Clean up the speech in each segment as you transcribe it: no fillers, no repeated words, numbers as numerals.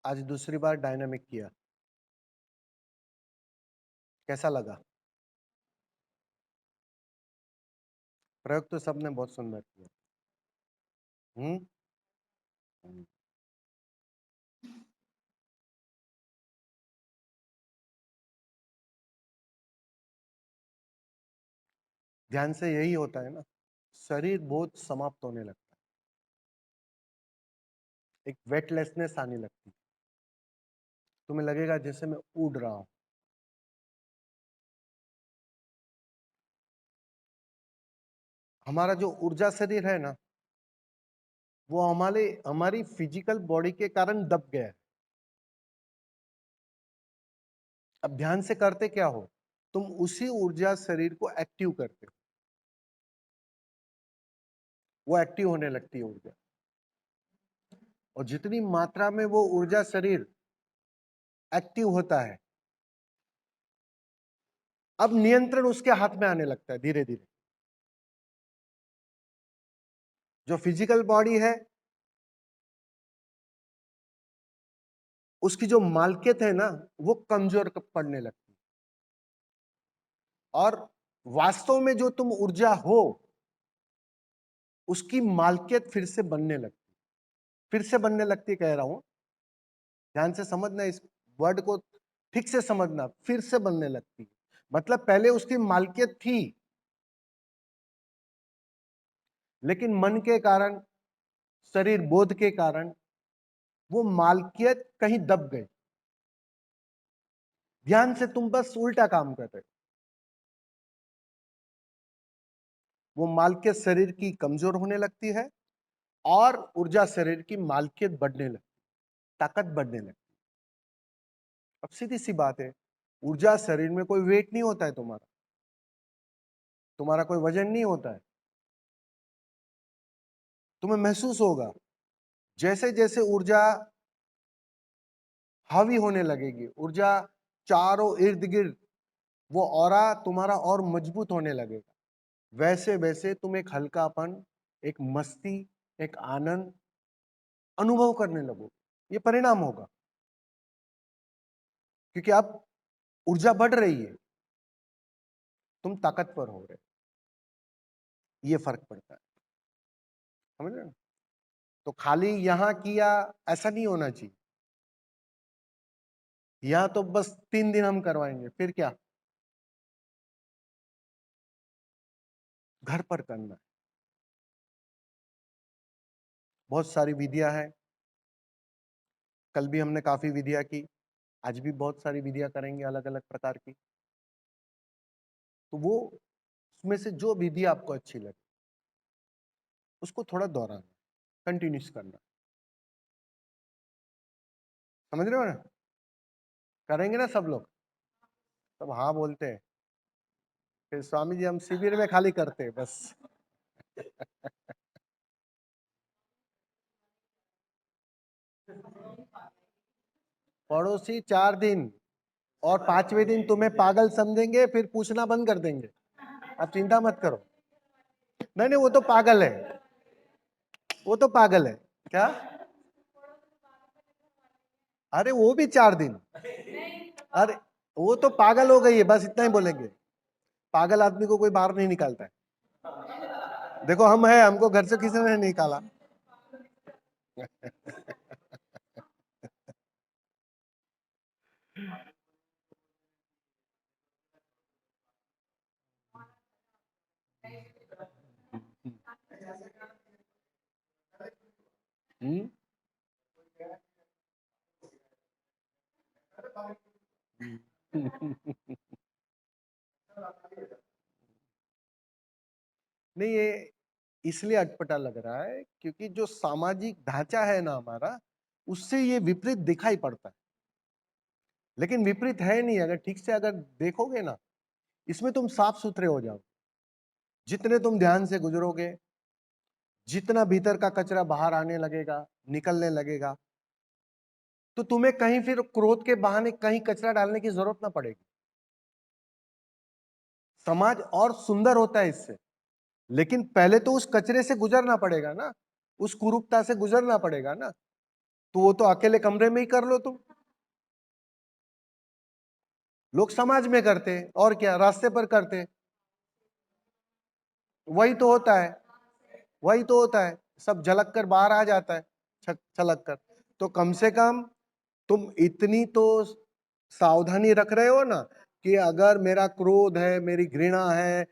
आज दूसरी बार डायनामिक किया, कैसा लगा? प्रयोग तो सबने बहुत सुंदर किया। हम्म। हम्म। ध्यान से यही होता है ना, शरीर बहुत समाप्त होने लगता है, एक वेटलेसनेस आने लगती है, तुम्हें लगेगा जैसे मैं उड़ रहा हूं। हमारा जो ऊर्जा शरीर है ना, वो हमारी फिजिकल बॉडी के कारण दब गया है। अब ध्यान से करते क्या हो, तुम उसी ऊर्जा शरीर को एक्टिव करते हो, वो एक्टिव होने लगती है ऊर्जा। और जितनी मात्रा में वो ऊर्जा शरीर एक्टिव होता है, अब नियंत्रण उसके हाथ में आने लगता है धीरे धीरे। जो फिजिकल बॉडी है, उसकी जो मालकियत है ना, वो कमजोर पड़ने लगती है। और वास्तव में जो तुम ऊर्जा हो, उसकी मालकियत फिर से बनने लगती है। फिर से बनने लगती है, कह रहा हूं, ध्यान से समझना, इस वर्ड को ठीक से समझना। फिर से बनने लगती है मतलब पहले उसकी मालकियत थी, लेकिन मन के कारण, शरीर बोध के कारण वो मालकियत कहीं दब गई। ध्यान से तुम बस उल्टा काम कर रहे हो। वो मालकियत शरीर की कमजोर होने लगती है और ऊर्जा शरीर की मालकियत बढ़ने लगती, ताकत बढ़ने लगती। अब सीधी सी बात है, ऊर्जा शरीर में कोई वेट नहीं होता है, तुम्हारा तुम्हारा कोई वजन नहीं होता है। तुम्हें महसूस होगा जैसे जैसे ऊर्जा हावी होने लगेगी, ऊर्जा चारों इर्द गिर्द, वो ऑरा तुम्हारा और मजबूत होने लगेगा, वैसे वैसे तुम एक हल्कापन, एक मस्ती, एक आनंद अनुभव करने लगोगे। ये परिणाम होगा, क्योंकि अब ऊर्जा बढ़ रही है, तुम ताकतवर हो रहे, ये फर्क पड़ता है। समझ रहे हो? तो खाली यहां किया ऐसा नहीं होना चाहिए। यहां तो बस 3 दिन हम करवाएंगे, फिर क्या, घर पर करना है। बहुत सारी विधियां हैं, कल भी हमने काफी विधियां की, आज भी बहुत सारी विधियां करेंगे अलग अलग प्रकार की। तो वो उसमें से जो विधि आपको अच्छी लगे, उसको थोड़ा दोहराना, कंटिन्यूस करना। समझ रहे हो ना? करेंगे ना सब लोग? सब हाँ बोलते हैं, फिर स्वामी जी हम शिविर में खाली करते हैं बस। पड़ोसी 4 दिन, और 5वें दिन तुम्हें पागल समझेंगे, फिर पूछना बंद कर देंगे। आप चिंता मत करो। नहीं नहीं, वो तो पागल है, वो तो पागल है। क्या? अरे वो भी 4 दिन। अरे वो तो पागल हो गई है, बस इतना ही बोलेंगे। पागल आदमी को कोई बाहर नहीं निकालता है। देखो हम हैं, हमको घर से किसी ने नहीं निकाला। हम्म। नहीं, ये इसलिए अटपटा लग रहा है क्योंकि जो सामाजिक ढांचा है ना हमारा, उससे ये विपरीत दिखाई पड़ता है। लेकिन विपरीत है नहीं, अगर ठीक से अगर देखोगे ना, इसमें तुम साफ सुथरे हो जाओ। जितने तुम ध्यान से गुजरोगे, जितना भीतर का कचरा बाहर आने लगेगा, निकलने लगेगा, तो तुम्हें कहीं फिर क्रोध के बहाने कहीं कचरा डालने की जरूरत ना पड़ेगी। समाज और सुंदर होता है इससे। लेकिन पहले तो उस कचरे से गुजरना पड़ेगा ना, उस कुरूपता से गुजरना पड़ेगा ना। तो वो तो अकेले कमरे में ही कर लो तुम। लोग समाज में करते और क्या, रास्ते पर करते। वही तो होता है, वही तो होता है, सब झलक कर बाहर आ जाता है, छलक कर। तो कम से कम तुम इतनी तो सावधानी रख रहे हो ना कि अगर मेरा क्रोध है, मेरी घृणा है,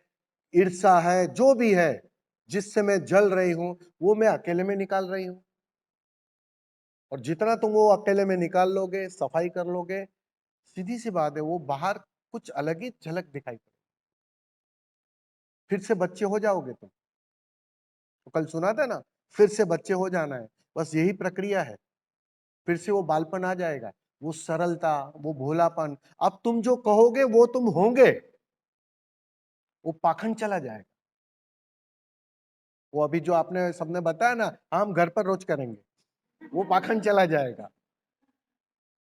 ईर्ष्या है, जो भी है जिससे मैं जल रही हूं, वो मैं अकेले में निकाल रही हूं। और जितना तुम वो अकेले में निकाल लोगे, सफाई कर लोगे, सीधी सी बात है, वो बाहर कुछ अलग ही झलक दिखाई पड़े। फिर से बच्चे हो जाओगे तुम। तो कल सुना था ना, फिर से बच्चे हो जाना है, बस यही प्रक्रिया है। फिर से वो बालपन आ जाएगा, वो सरलता, वो भोलापन। अब तुम जो कहोगे वो तुम होंगे, वो पाखंड चला जाएगा। वो अभी जो आपने सबने बताया ना, हम घर पर रोज करेंगे, वो पाखंड चला जाएगा।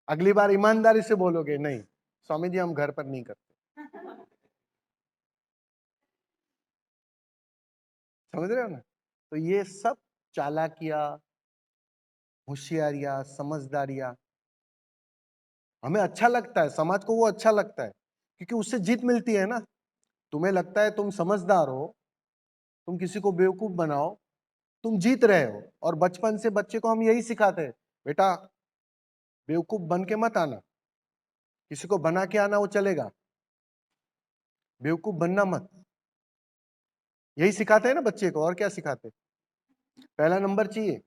अगली बार ईमानदारी से बोलोगे, नहीं स्वामी जी हम घर पर नहीं करते। समझ रहे हो ना? तो ये सब चालाकियां, होशियारियां, समझदारियां हमें अच्छा लगता है, समाज को वो अच्छा लगता है, क्योंकि उससे जीत मिलती है ना। तुम्हें लगता है तुम समझदार हो, तुम किसी को बेवकूफ बनाओ, तुम जीत रहे हो। और बचपन से बच्चे को हम यही सिखाते हैं, बेटा बेवकूफ बन के मत आना, किसी को बना के आना वो चलेगा, बेवकूफ बनना मत। यही सिखाते हैं ना बच्चे को, और क्या सिखाते? पहला नंबर चाहिए,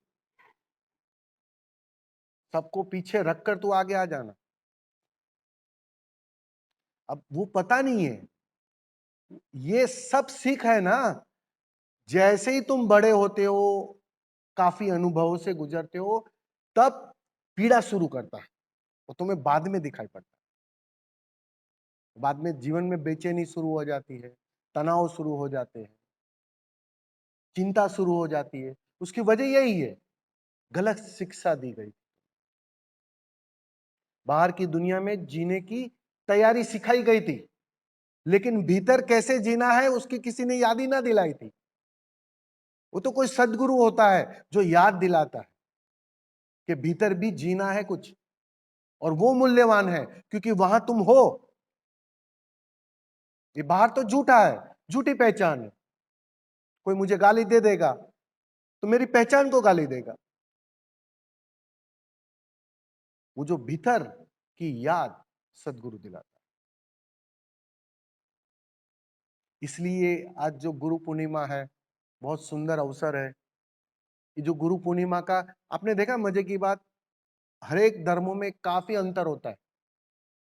सबको पीछे रखकर तू आगे आ जाना। अब वो पता नहीं है, ये सब सीख है ना। जैसे ही तुम बड़े होते हो, काफी अनुभवों से गुजरते हो, तब पीड़ा शुरू करता है, वो तुम्हें बाद में दिखाई पड़ता है। बाद में जीवन में बेचैनी शुरू हो जाती है, तनाव शुरू हो जाते हैं, चिंता शुरू हो जाती है। उसकी वजह यही है, गलत शिक्षा दी गई, बाहर की दुनिया में जीने की तैयारी सिखाई गई थी, लेकिन भीतर कैसे जीना है उसकी किसी ने याद ही ना दिलाई थी। वो तो कोई सदगुरु होता है जो याद दिलाता है कि भीतर भी जीना है कुछ, और वो मूल्यवान है, क्योंकि वहां तुम हो। ये बाहर तो झूठा है, झूठी पहचान है। कोई मुझे गाली दे देगा तो मेरी पहचान को गाली देगा। वो जो भीतर की याद सदगुरु दिलाता है। इसलिए आज जो गुरु पूर्णिमा है, बहुत सुंदर अवसर है। ये जो गुरु पूर्णिमा का, आपने देखा मजे की बात, हर एक धर्मों में काफी अंतर होता है,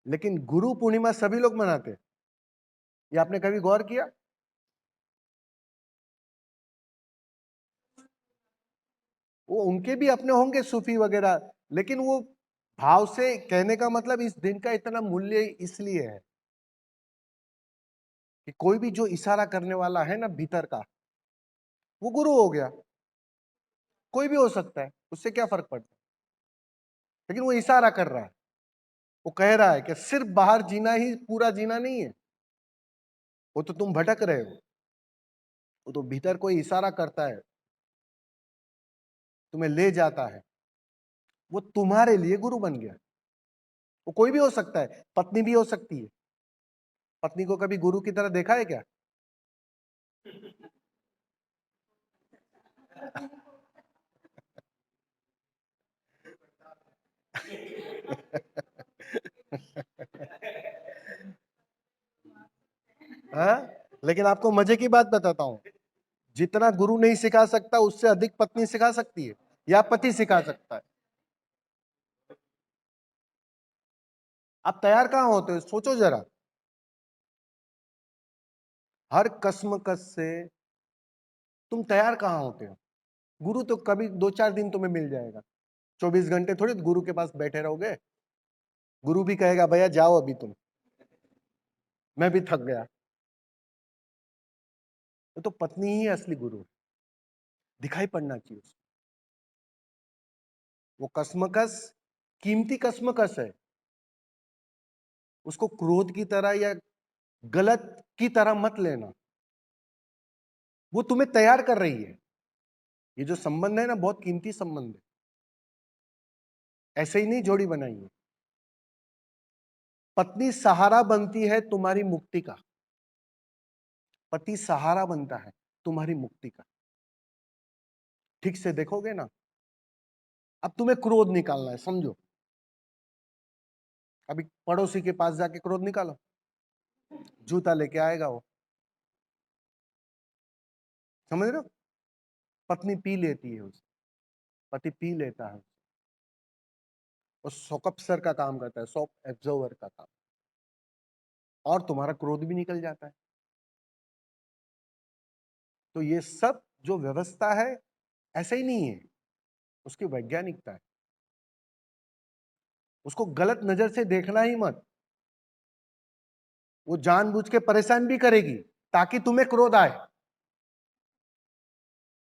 लेकिन गुरु पूर्णिमा सभी लोग मनाते हैं। ये आपने कभी गौर किया? वो उनके भी अपने होंगे सूफी वगैरह, लेकिन वो भाव से कहने का मतलब, इस दिन का इतना मूल्य इसलिए है कि कोई भी जो इशारा करने वाला है ना भीतर का, वो गुरु हो गया। कोई भी हो सकता है, उससे क्या फर्क पड़ता है, लेकिन वो इशारा कर रहा है। वो कह रहा है कि सिर्फ बाहर जीना ही पूरा जीना नहीं है, वो तो तुम भटक रहे हो। वो तो भीतर कोई इशारा करता है, तुम्हें ले जाता है, वो तुम्हारे लिए गुरु बन गया। वो कोई भी हो सकता है, पत्नी भी हो सकती है। पत्नी को कभी गुरु की तरह देखा है क्या? हाँ? लेकिन आपको मजे की बात बताता हूं, जितना गुरु नहीं सिखा सकता, उससे अधिक पत्नी सिखा सकती है, या पति सिखा सकता है। आप तैयार कहां होते हो, सोचो जरा। हर कसमकस से तुम तैयार कहां होते हो? गुरु तो कभी 2-4 दिन तुम्हें मिल जाएगा, 24 घंटे थोड़ी गुरु के पास बैठे रहोगे। गुरु भी कहेगा भैया जाओ अभी तुम, मैं भी थक गया। तो पत्नी ही असली गुरु है, दिखाई पड़ना चाहिए उसको। वो कसमकस कीमती कसमकस है, उसको क्रोध की तरह या गलत की तरह मत लेना। वो तुम्हें तैयार कर रही है। ये जो संबंध है ना, बहुत कीमती संबंध है। ऐसे ही नहीं जोड़ी बनाई है। पत्नी सहारा बनती है तुम्हारी मुक्ति का, पति सहारा बनता है तुम्हारी मुक्ति का। ठीक से देखोगे ना। अब तुम्हें क्रोध निकालना है, समझो। अभी पड़ोसी के पास जाके क्रोध निकालो, जूता लेके आएगा वो, समझ रहे हो। पत्नी पी लेती है उसे, पति पी लेता है, वो सोकअप्सर का काम करता है, सोप एब्जॉर्वर का काम, और तुम्हारा क्रोध भी निकल जाता है। तो ये सब जो व्यवस्था है ऐसे ही नहीं है, उसकी वैज्ञानिकता है। उसको गलत नजर से देखना ही मत। वो जानबूझ के परेशान भी करेगी ताकि तुम्हें क्रोध आए।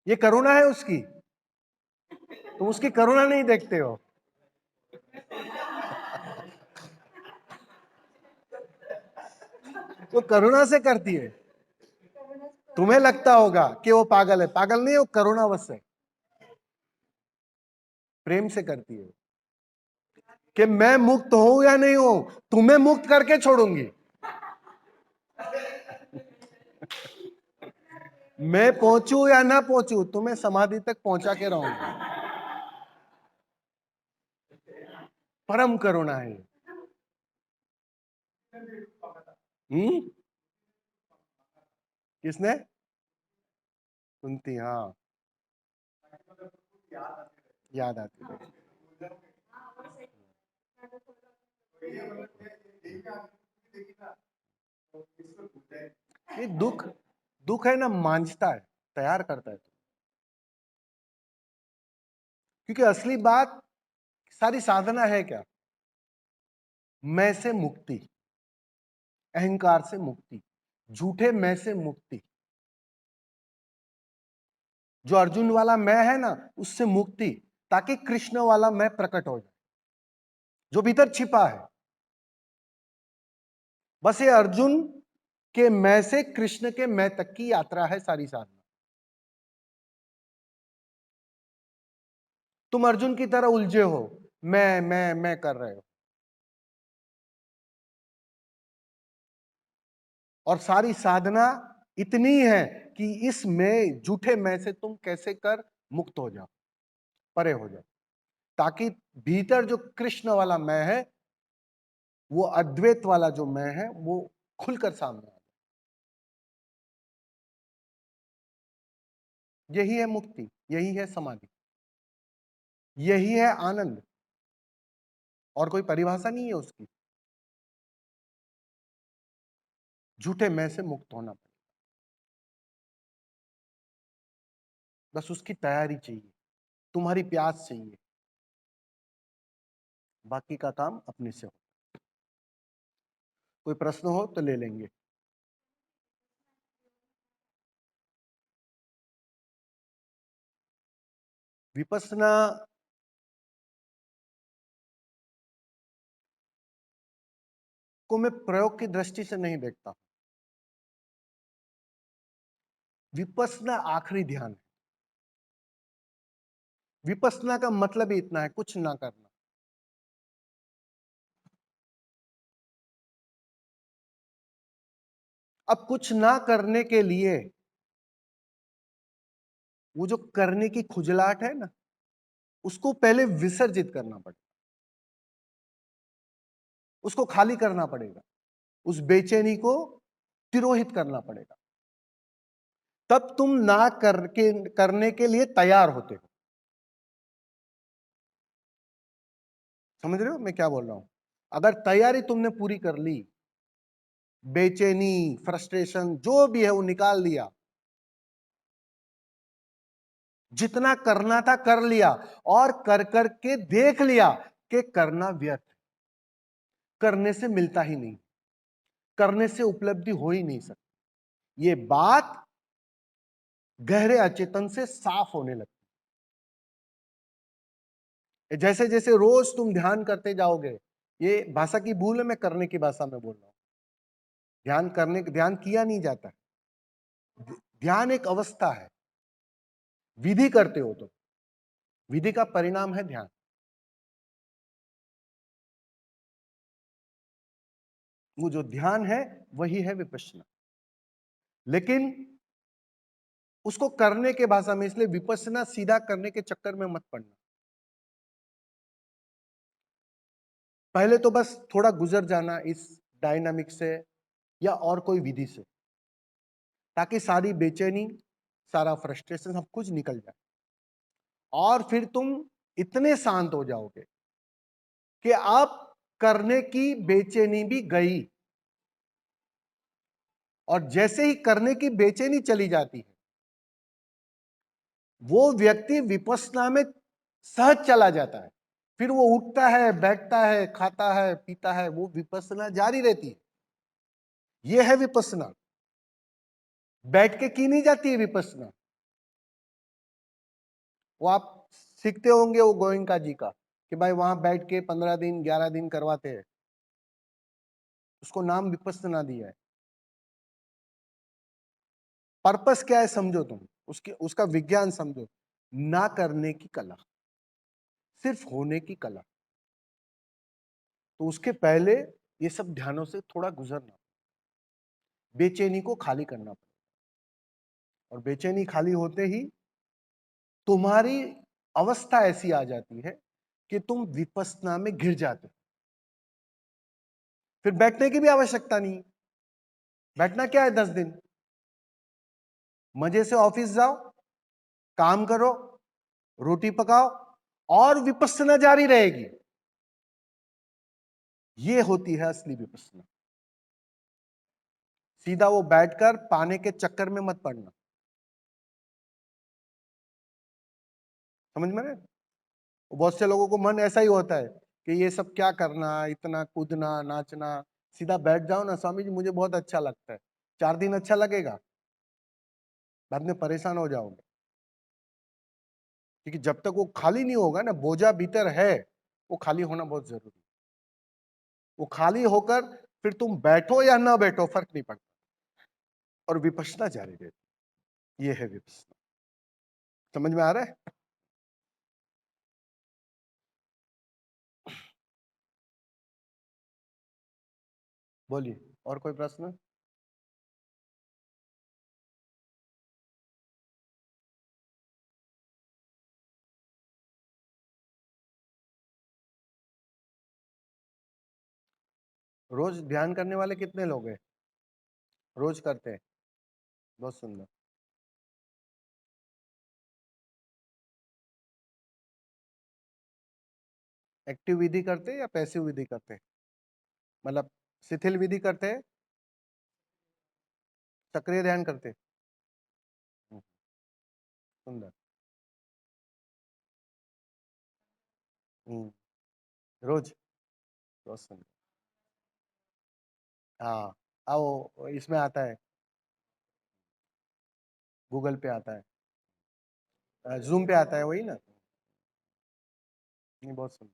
ये करुणा है उसकी, तुम उसकी करुणा नहीं देखते हो। वो करुणा से करती है। तुम्हें लगता होगा कि वो पागल है, पागल नहीं है, वो करुणावश है, प्रेम से करती है कि मैं मुक्त हूं या नहीं हूं, तुम्हें मुक्त करके छोड़ूंगी। मैं पहुंचू या ना पहुंचू, तुम्हें समाधि तक पहुंचा के रहूंगा। परम करुणा है। किसने? सुनती, हाँ, याद आती है। ये दुख, दुख है ना, मांझता है, तैयार करता है। क्योंकि असली बात, सारी साधना है क्या? मैं से मुक्ति, अहंकार से मुक्ति, झूठे मैं से मुक्ति। जो अर्जुन वाला मैं है ना, उससे मुक्ति, ताकि कृष्ण वाला मैं प्रकट हो जाए, जो भीतर छिपा है। बस ये अर्जुन के मैं से कृष्ण के मैं तक की यात्रा है सारी साधना। तुम अर्जुन की तरह उलझे हो, मैं कर रहे हो, और सारी साधना इतनी है कि इस मैं, झूठे मैं से तुम कैसे कर मुक्त हो जाओ, परे हो जाओ, ताकि भीतर जो कृष्ण वाला मैं है, वो अद्वैत वाला जो मैं है, वो खुलकर सामने आ जाए। यही है मुक्ति, यही है समाधि, यही है आनंद, और कोई परिभाषा नहीं है उसकी। झूठे मैं से मुक्त होना पड़ेगा, बस उसकी तैयारी चाहिए, तुम्हारी प्यास चाहिए, बाकी का काम अपने से हो। कोई प्रश्न हो तो ले लेंगे। विपස්සना को मैं प्रयोग की दृष्टि से नहीं देखता। विपස්සना आखिरी ध्यान है। विपස්සना का मतलब ही इतना है, कुछ ना करना। अब कुछ ना करने के लिए वो जो करने की खुजलाहट है ना, उसको पहले विसर्जित करना पड़ेगा, उसको खाली करना पड़ेगा, उस बेचैनी को तिरोहित करना पड़ेगा। तब तुम ना करके करने के लिए तैयार होते हो। समझ रहे हो मैं क्या बोल रहा हूं? अगर तैयारी तुमने पूरी कर ली, बेचैनी, फ्रस्ट्रेशन जो भी है वो निकाल लिया, जितना करना था कर लिया, और कर करके देख लिया कि करना व्यर्थ, करने से मिलता ही नहीं, करने से उपलब्धि हो ही नहीं सकती, ये बात गहरे अचेतन से साफ होने लगती। जैसे जैसे रोज तुम ध्यान करते जाओगे, ये भाषा की भूल है, मैं करने की भाषा में बोल रहा हूं। ध्यान किया नहीं जाता। ध्यान एक अवस्था है, विधि करते हो तो विधि का परिणाम है ध्यान। वो जो ध्यान है वही है विपश्यना। लेकिन उसको करने के भाषा में, इसलिए विपश्यना सीधा करने के चक्कर में मत पड़ना। पहले तो बस थोड़ा गुजर जाना इस डायनामिक से या और कोई विधि से, ताकि सारी बेचैनी, सारा फ्रस्ट्रेशन, सब कुछ निकल जाए। और फिर तुम इतने शांत हो जाओगे कि आप करने की बेचैनी भी गई, और जैसे ही करने की बेचैनी चली जाती है, वो व्यक्ति विपश्यना में सहज चला जाता है। फिर वो उठता है, बैठता है, खाता है, पीता है, वो विपश्यना जारी रहती है। ये है विपश्यना। बैठ के की नहीं जाती है विपश्यना। वो आप सीखते होंगे वो गोयनका जी का, कि भाई वहां बैठ के 15 दिन 11 दिन करवाते हैं, उसको नाम विपश्यना दिया है। पर्पस क्या है समझो तुम, उसका विज्ञान समझो। ना करने की कला, सिर्फ होने की कला। तो उसके पहले ये सब ध्यानों से थोड़ा गुजरना, बेचैनी को खाली करना पड़ेगा। और बेचैनी खाली होते ही तुम्हारी अवस्था ऐसी आ जाती है कि तुम विपश्यना में घिर जाते हो। फिर बैठने की भी आवश्यकता नहीं। बैठना क्या है 10 दिन, मजे से ऑफिस जाओ, काम करो, रोटी पकाओ, और विपश्यना जारी रहेगी। ये होती है असली विपश्यना। सीधा वो बैठकर पाने के चक्कर में मत पड़ना। समझ में ना? बहुत से लोगों को मन ऐसा ही होता है कि ये सब क्या करना, इतना कूदना, नाचना। सीधा बैठ जाओ ना, स्वामी जी मुझे बहुत अच्छा लगता है। 4 दिन अच्छा लगेगा, बाद में परेशान हो जाओगे। क्योंकि जब तक वो खाली नहीं होगा ना, बोझा भीतर है, वो खाली होना बहुत जरूरी है। वो खाली होकर फिर तुम बैठो या ना बैठो, फर्क नहीं पड़ता, और विपश्यना जारी रहती। ये है विपश्यना। समझ में आ रहा है? बोलिए, और कोई प्रश्न? रोज ध्यान करने वाले कितने लोग हैं? रोज करते हैं? बहुत सुंदर। एक्टिव विधि करते हैं या पैसिव विधि करते हैं? मतलब शिथिल विधि करते हैं, सक्रिय ध्यान करते हैं? सुंदर। हम्म, रोज? बहुत सुंदर। हाँ, आओ, इसमें आता है, गूगल पे आता है, जूम पे आता है, वही ना? नहीं, बहुत सुंदर।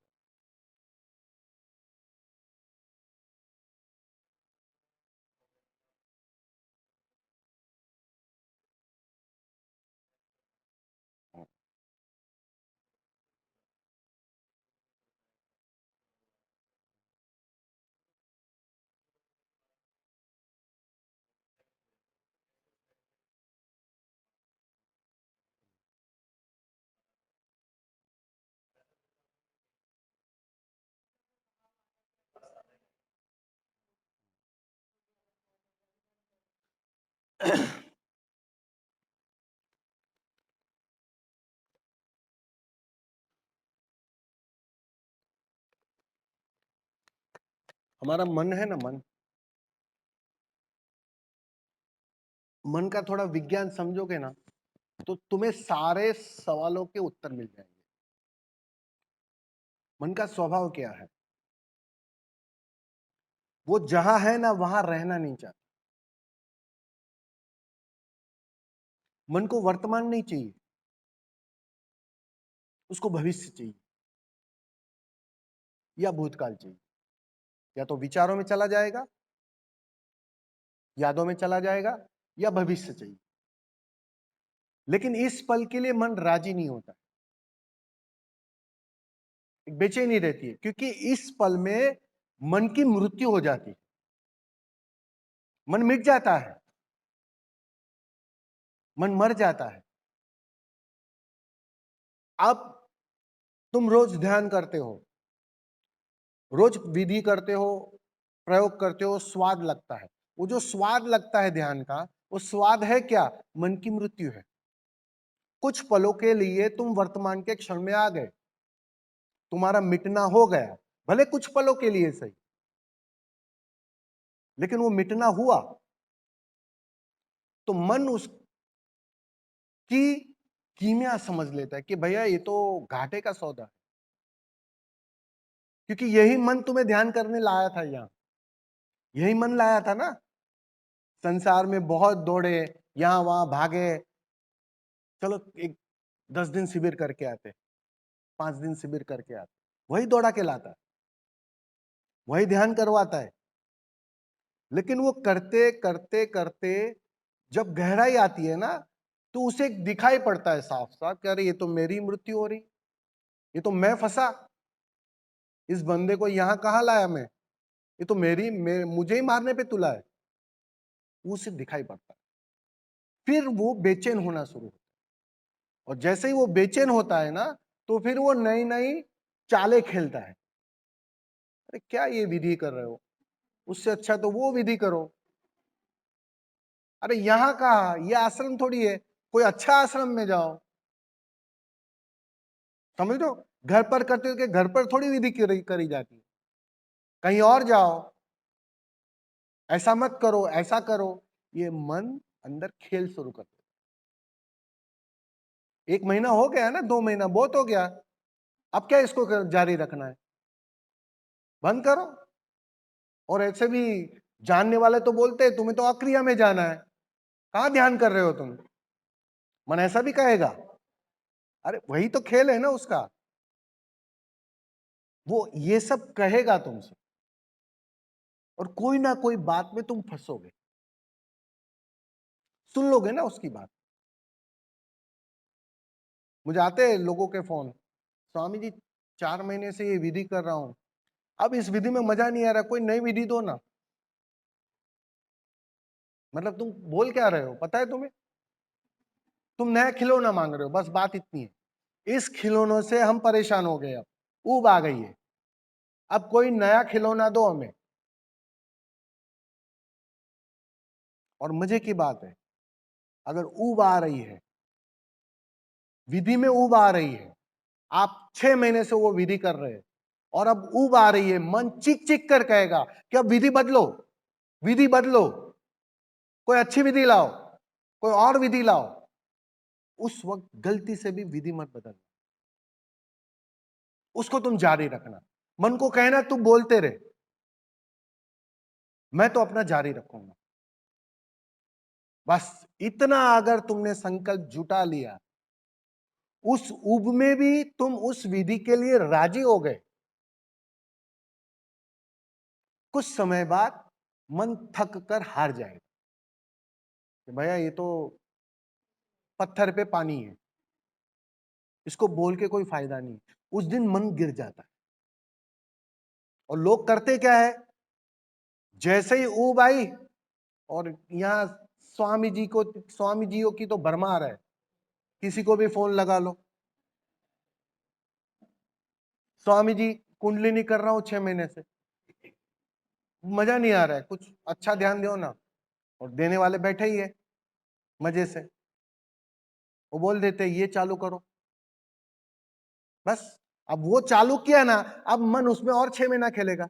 हमारा मन है ना, मन, मन का थोड़ा विज्ञान समझोगे ना, तो तुम्हें सारे सवालों के उत्तर मिल जाएंगे। मन का स्वभाव क्या है? वो जहां है ना, वहां रहना नहीं चाहता। मन को वर्तमान नहीं चाहिए, उसको भविष्य चाहिए या भूतकाल चाहिए। या तो विचारों में चला जाएगा, यादों में चला जाएगा, या भविष्य चाहिए। लेकिन इस पल के लिए मन राजी नहीं होता, एक बेचैनी रहती है, क्योंकि इस पल में मन की मृत्यु हो जाती है। मन मिट जाता है, मन मर जाता है। अब तुम रोज ध्यान करते हो, रोज विधि करते हो, प्रयोग करते हो, स्वाद लगता है। वो जो स्वाद लगता है ध्यान का, वो स्वाद है क्या? मन की मृत्यु है। कुछ पलों के लिए तुम वर्तमान के क्षण में आ गए, तुम्हारा मिटना हो गया, भले कुछ पलों के लिए सही, लेकिन वो मिटना हुआ। तो मन उसकी कीमिया समझ लेता है कि भैया ये तो घाटे का सौदा है, क्योंकि यही मन तुम्हें ध्यान करने लाया था यहां, यही मन लाया था ना। संसार में बहुत दौड़े, यहां वहां भागे, चलो एक 10 दिन शिविर करके आते, 5 दिन शिविर करके आते, वही दौड़ा के लाता है, वही ध्यान करवाता है। लेकिन वो करते करते करते जब गहराई आती है ना, तो उसे दिखाई पड़ता है साफ साफ कि अरे ये तो मेरी मृत्यु हो रही, ये तो मैं फंसा, इस बंदे को यहां कहां लाया मैं, ये तो मुझे ही मारने पे तुला है। उसे दिखाई पड़ता है, फिर वो बेचैन होना शुरू होता है। और जैसे ही वो बेचैन होता है ना, तो फिर वो नई नई चालें खेलता है। अरे क्या ये विधि कर रहे हो, उससे अच्छा तो वो विधि करो। अरे यहाँ का ये आश्रम थोड़ी है, कोई अच्छा आश्रम में जाओ। समझ लो, घर पर करते हो कि घर पर थोड़ी विधि करी जाती है, कहीं और जाओ, ऐसा मत करो, ऐसा करो। ये मन अंदर खेल शुरू कर देता है। 1 महीना हो गया ना, 2 महीना बहुत हो गया, अब क्या इसको जारी रखना है? बंद करो। और ऐसे भी जानने वाले तो बोलते हैं तुम्हें तो अक्रिया में जाना है, कहां ध्यान कर रहे हो तुम? मन ऐसा भी कहेगा। अरे वही तो खेल है ना उसका, वो ये सब कहेगा तुमसे, और कोई ना कोई बात में तुम फंसोगे, सुन लोगे ना उसकी बात। मुझे आते हैं लोगों के फोन, स्वामी जी 4 महीने से ये विधि कर रहा हूं, अब इस विधि में मजा नहीं आ रहा, कोई नई विधि दो ना। मतलब तुम बोल क्या रहे हो पता है तुम्हें? तुम नया खिलौना मांग रहे हो, बस बात इतनी है। इस खिलौनों से हम परेशान हो गए, अब ऊब आ गई है, अब कोई नया खिलौना दो हमें। और मजे की बात है, अगर ऊब आ रही है, विधि में ऊब आ रही है, आप 6 महीने से वो विधि कर रहे हैं, और अब ऊब आ रही है, मन चीख चीख कर कहेगा कि अब विधि बदलो, विधि बदलो, कोई अच्छी विधि लाओ, कोई और विधि लाओ। उस वक्त गलती से भी विधि मत बदलना, उसको तुम जारी रखना। मन को कहना तुम बोलते रहे, मैं तो अपना जारी रखूंगा। बस इतना अगर तुमने संकल्प जुटा लिया, उस उब में भी तुम उस विधि के लिए राजी हो गए, कुछ समय बाद मन थक कर हार जाएगा कि भैया ये तो पत्थर पे पानी है, इसको बोल के कोई फायदा नहीं। उस दिन मन गिर जाता है। और लोग करते क्या है, जैसे ही ऊब आई, और यहाँ स्वामी जियों की तो भरमार है, किसी को भी फोन लगा लो, स्वामी जी कुंडलिनी कर रहा हूं 6 महीने से, मजा नहीं आ रहा है, कुछ अच्छा ध्यान दो ना। और देने वाले बैठे ही है मजे से, वो बोल देते ये चालू करो, बस। अब वो चालू किया ना, अब मन उसमें और 6 महीना खेलेगा,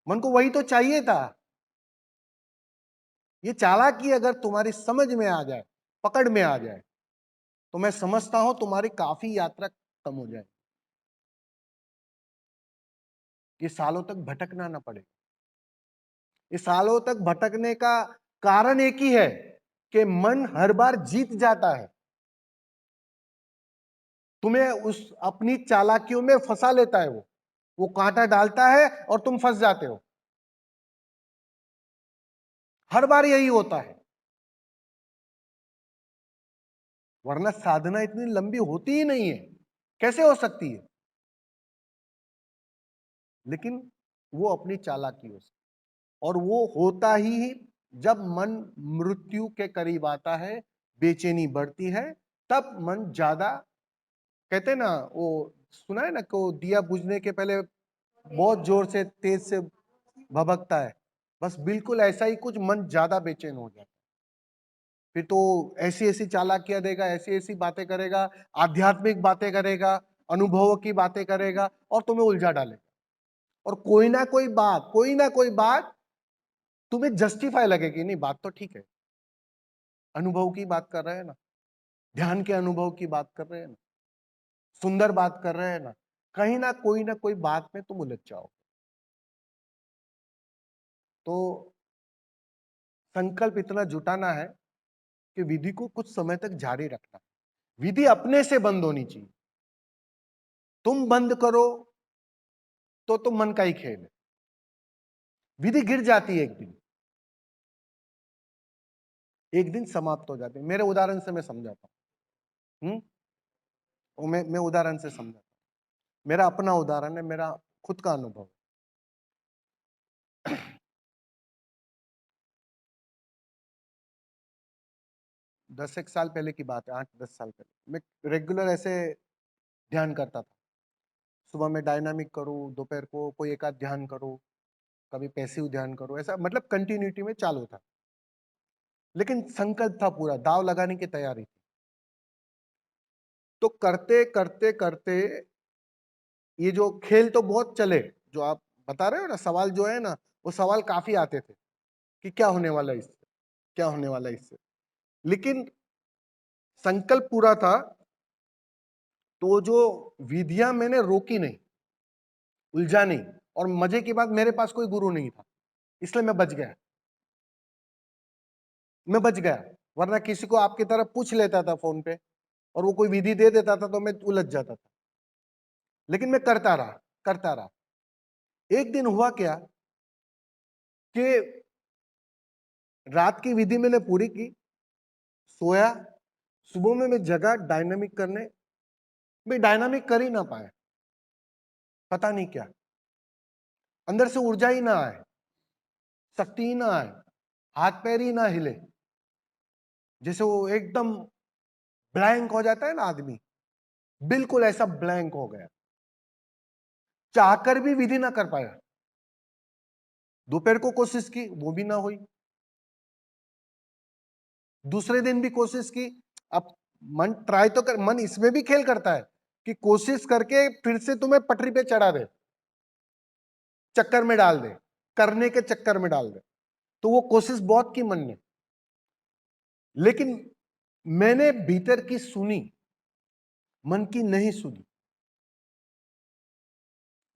मन को वही तो चाहिए था। ये चालाकी अगर तुम्हारी समझ में आ जाए, पकड़ में आ जाए, तो मैं समझता हूं तुम्हारी काफी यात्रा कम हो जाए, ये सालों तक भटकना ना पड़े। ये सालों तक भटकने का कारण एक ही है कि मन हर बार जीत जाता है, तुम्हें उस अपनी चालाकियों में फंसा लेता है। वो कांटा डालता है और तुम फंस जाते हो, हर बार यही होता है। वरना साधना इतनी लंबी होती ही नहीं है, कैसे हो सकती है? लेकिन वो अपनी चालाकियों से, और वो होता ही जब मन मृत्यु के करीब आता है, बेचैनी बढ़ती है, तब मन ज्यादा, कहते हैं ना, वो सुना है ना कि वो दिया बुझने के पहले बहुत जोर से तेज से भभकता है, बस बिल्कुल ऐसा ही कुछ मन ज्यादा बेचैन हो जाता है। फिर तो ऐसी ऐसी चालाकियां देगा, ऐसी ऐसी बातें करेगा, आध्यात्मिक बातें करेगा, अनुभवों की बातें करेगा और तुम्हें उलझा डालेगा। और कोई ना कोई बात तुम्हें जस्टिफाई लगेगी, नहीं बात तो ठीक है, अनुभव की बात कर रहे हैं ना, ध्यान के अनुभव की बात कर रहे हैं ना, सुंदर बात कर रहे हैं ना कोई बात में तुम उलझ जाओ। तो संकल्प इतना जुटाना है कि विधि को कुछ समय तक जारी रखना। विधि अपने से बंद होनी चाहिए। तुम बंद करो तो तुम मन का ही खेल है। विधि गिर जाती है एक दिन समाप्त हो जाती है। मेरे उदाहरण से मैं समझाता हूँ। मैं उदाहरण से समझाता हूँ। मेरा अपना उदाहरण है, मेरा खुद का अनुभव। 10 एक साल पहले की बात है, 8-10 साल पहले मैं रेगुलर ऐसे ध्यान करता था। सुबह में डायनामिक करूँ, दोपहर को कोई एक आध ध्यान करूँ, कभी पैसिव ध्यान करूँ, ऐसा मतलब कंटिन्यूटी में चालू था। लेकिन संकल्प था, पूरा दाव लगाने की तैयारी थी। तो करते करते करते ये जो खेल तो बहुत चले, जो आप बता रहे हो ना, सवाल जो है ना, वो सवाल काफी आते थे कि क्या होने वाला है इससे, क्या होने वाला है इससे। लेकिन संकल्प पूरा था, तो जो विधियां मैंने रोकी नहीं, उलझा नहीं, और मजे की बात मेरे पास कोई गुरु नहीं था, इसलिए मैं बच गया। वरना किसी को आपकी तरह पूछ लेता था फोन पे और वो कोई विधि दे देता था तो मैं उलझ जाता था। लेकिन मैं करता रहा। एक दिन हुआ क्या कि रात की विधि मैंने पूरी की, सोया, सुबह में मैं जगा डायनामिक करने, मैं डायनामिक कर ही ना पाया। पता नहीं क्या, अंदर से ऊर्जा ही ना आए, शक्ति ही ना आए, हाथ पैर ही ना हिले, जैसे वो एकदम ब्लैंक हो जाता है ना आदमी, बिल्कुल ऐसा ब्लैंक हो गया। चाहकर भी विधि ना कर पाया। दोपहर को कोशिश की, वो भी ना हुई। दूसरे दिन भी कोशिश की। अब मन ट्राई तो कर, मन इसमें भी खेल करता है कि कोशिश करके फिर से तुम्हें पटरी पे चढ़ा दे, चक्कर में डाल दे, करने के चक्कर में डाल दे। तो वो कोशिश बहुत की मन ने, लेकिन मैंने भीतर की सुनी, मन की नहीं सुनी।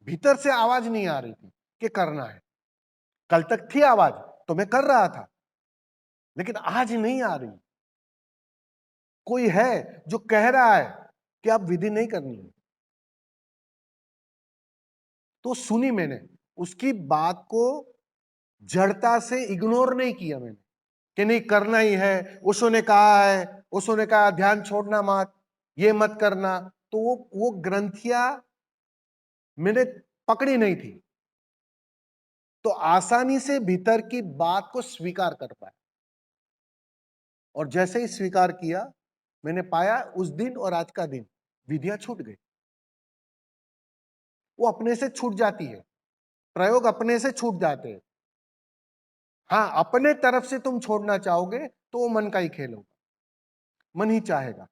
भीतर से आवाज नहीं आ रही थी कि करना है। कल तक थी आवाज तो मैं कर रहा था, लेकिन आज नहीं आ रही। कोई है जो कह रहा है कि अब विधि नहीं करनी है। तो सुनी मैंने, उसकी बात को जड़ता से इग्नोर नहीं किया मैंने कि नहीं करना ही है, ओशो ने कहा है, ओशो ने कहा ध्यान छोड़ना मत, ये मत करना। तो वो ग्रंथियां मैंने पकड़ी नहीं थी, तो आसानी से भीतर की बात को स्वीकार कर पाया। और जैसे ही स्वीकार किया, मैंने पाया उस दिन और आज का दिन विधियां छूट गई। वो अपने से छूट जाती है, प्रयोग अपने से छूट जाते हैं। हाँ, अपने तरफ से तुम छोड़ना चाहोगे तो वो मन का ही खेल होगा, मन ही चाहेगा।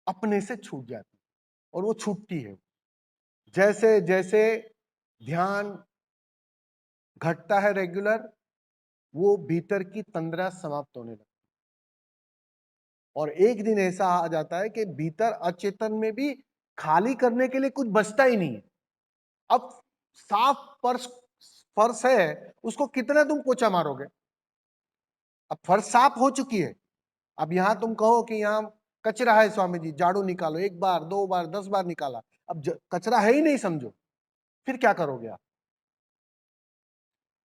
अपने से छूट जाती है और वो छूटती है। जैसे जैसे ध्यान घटता है रेगुलर, वो भीतर की तंद्रा समाप्त होने लगती है। और एक दिन ऐसा आ जाता है कि भीतर अचेतन में भी खाली करने के लिए कुछ बचता ही नहीं है। अब साफ फर्श फर्श है, उसको कितना तुम पोछा मारोगे? अब फर्श साफ हो चुकी है, अब यहां तुम कहो कि यहां कचरा है, स्वामी जी झाड़ू निकालो, एक बार, दो बार, 10 बार निकाला, अब कचरा है ही नहीं समझो, फिर क्या करोगे आप?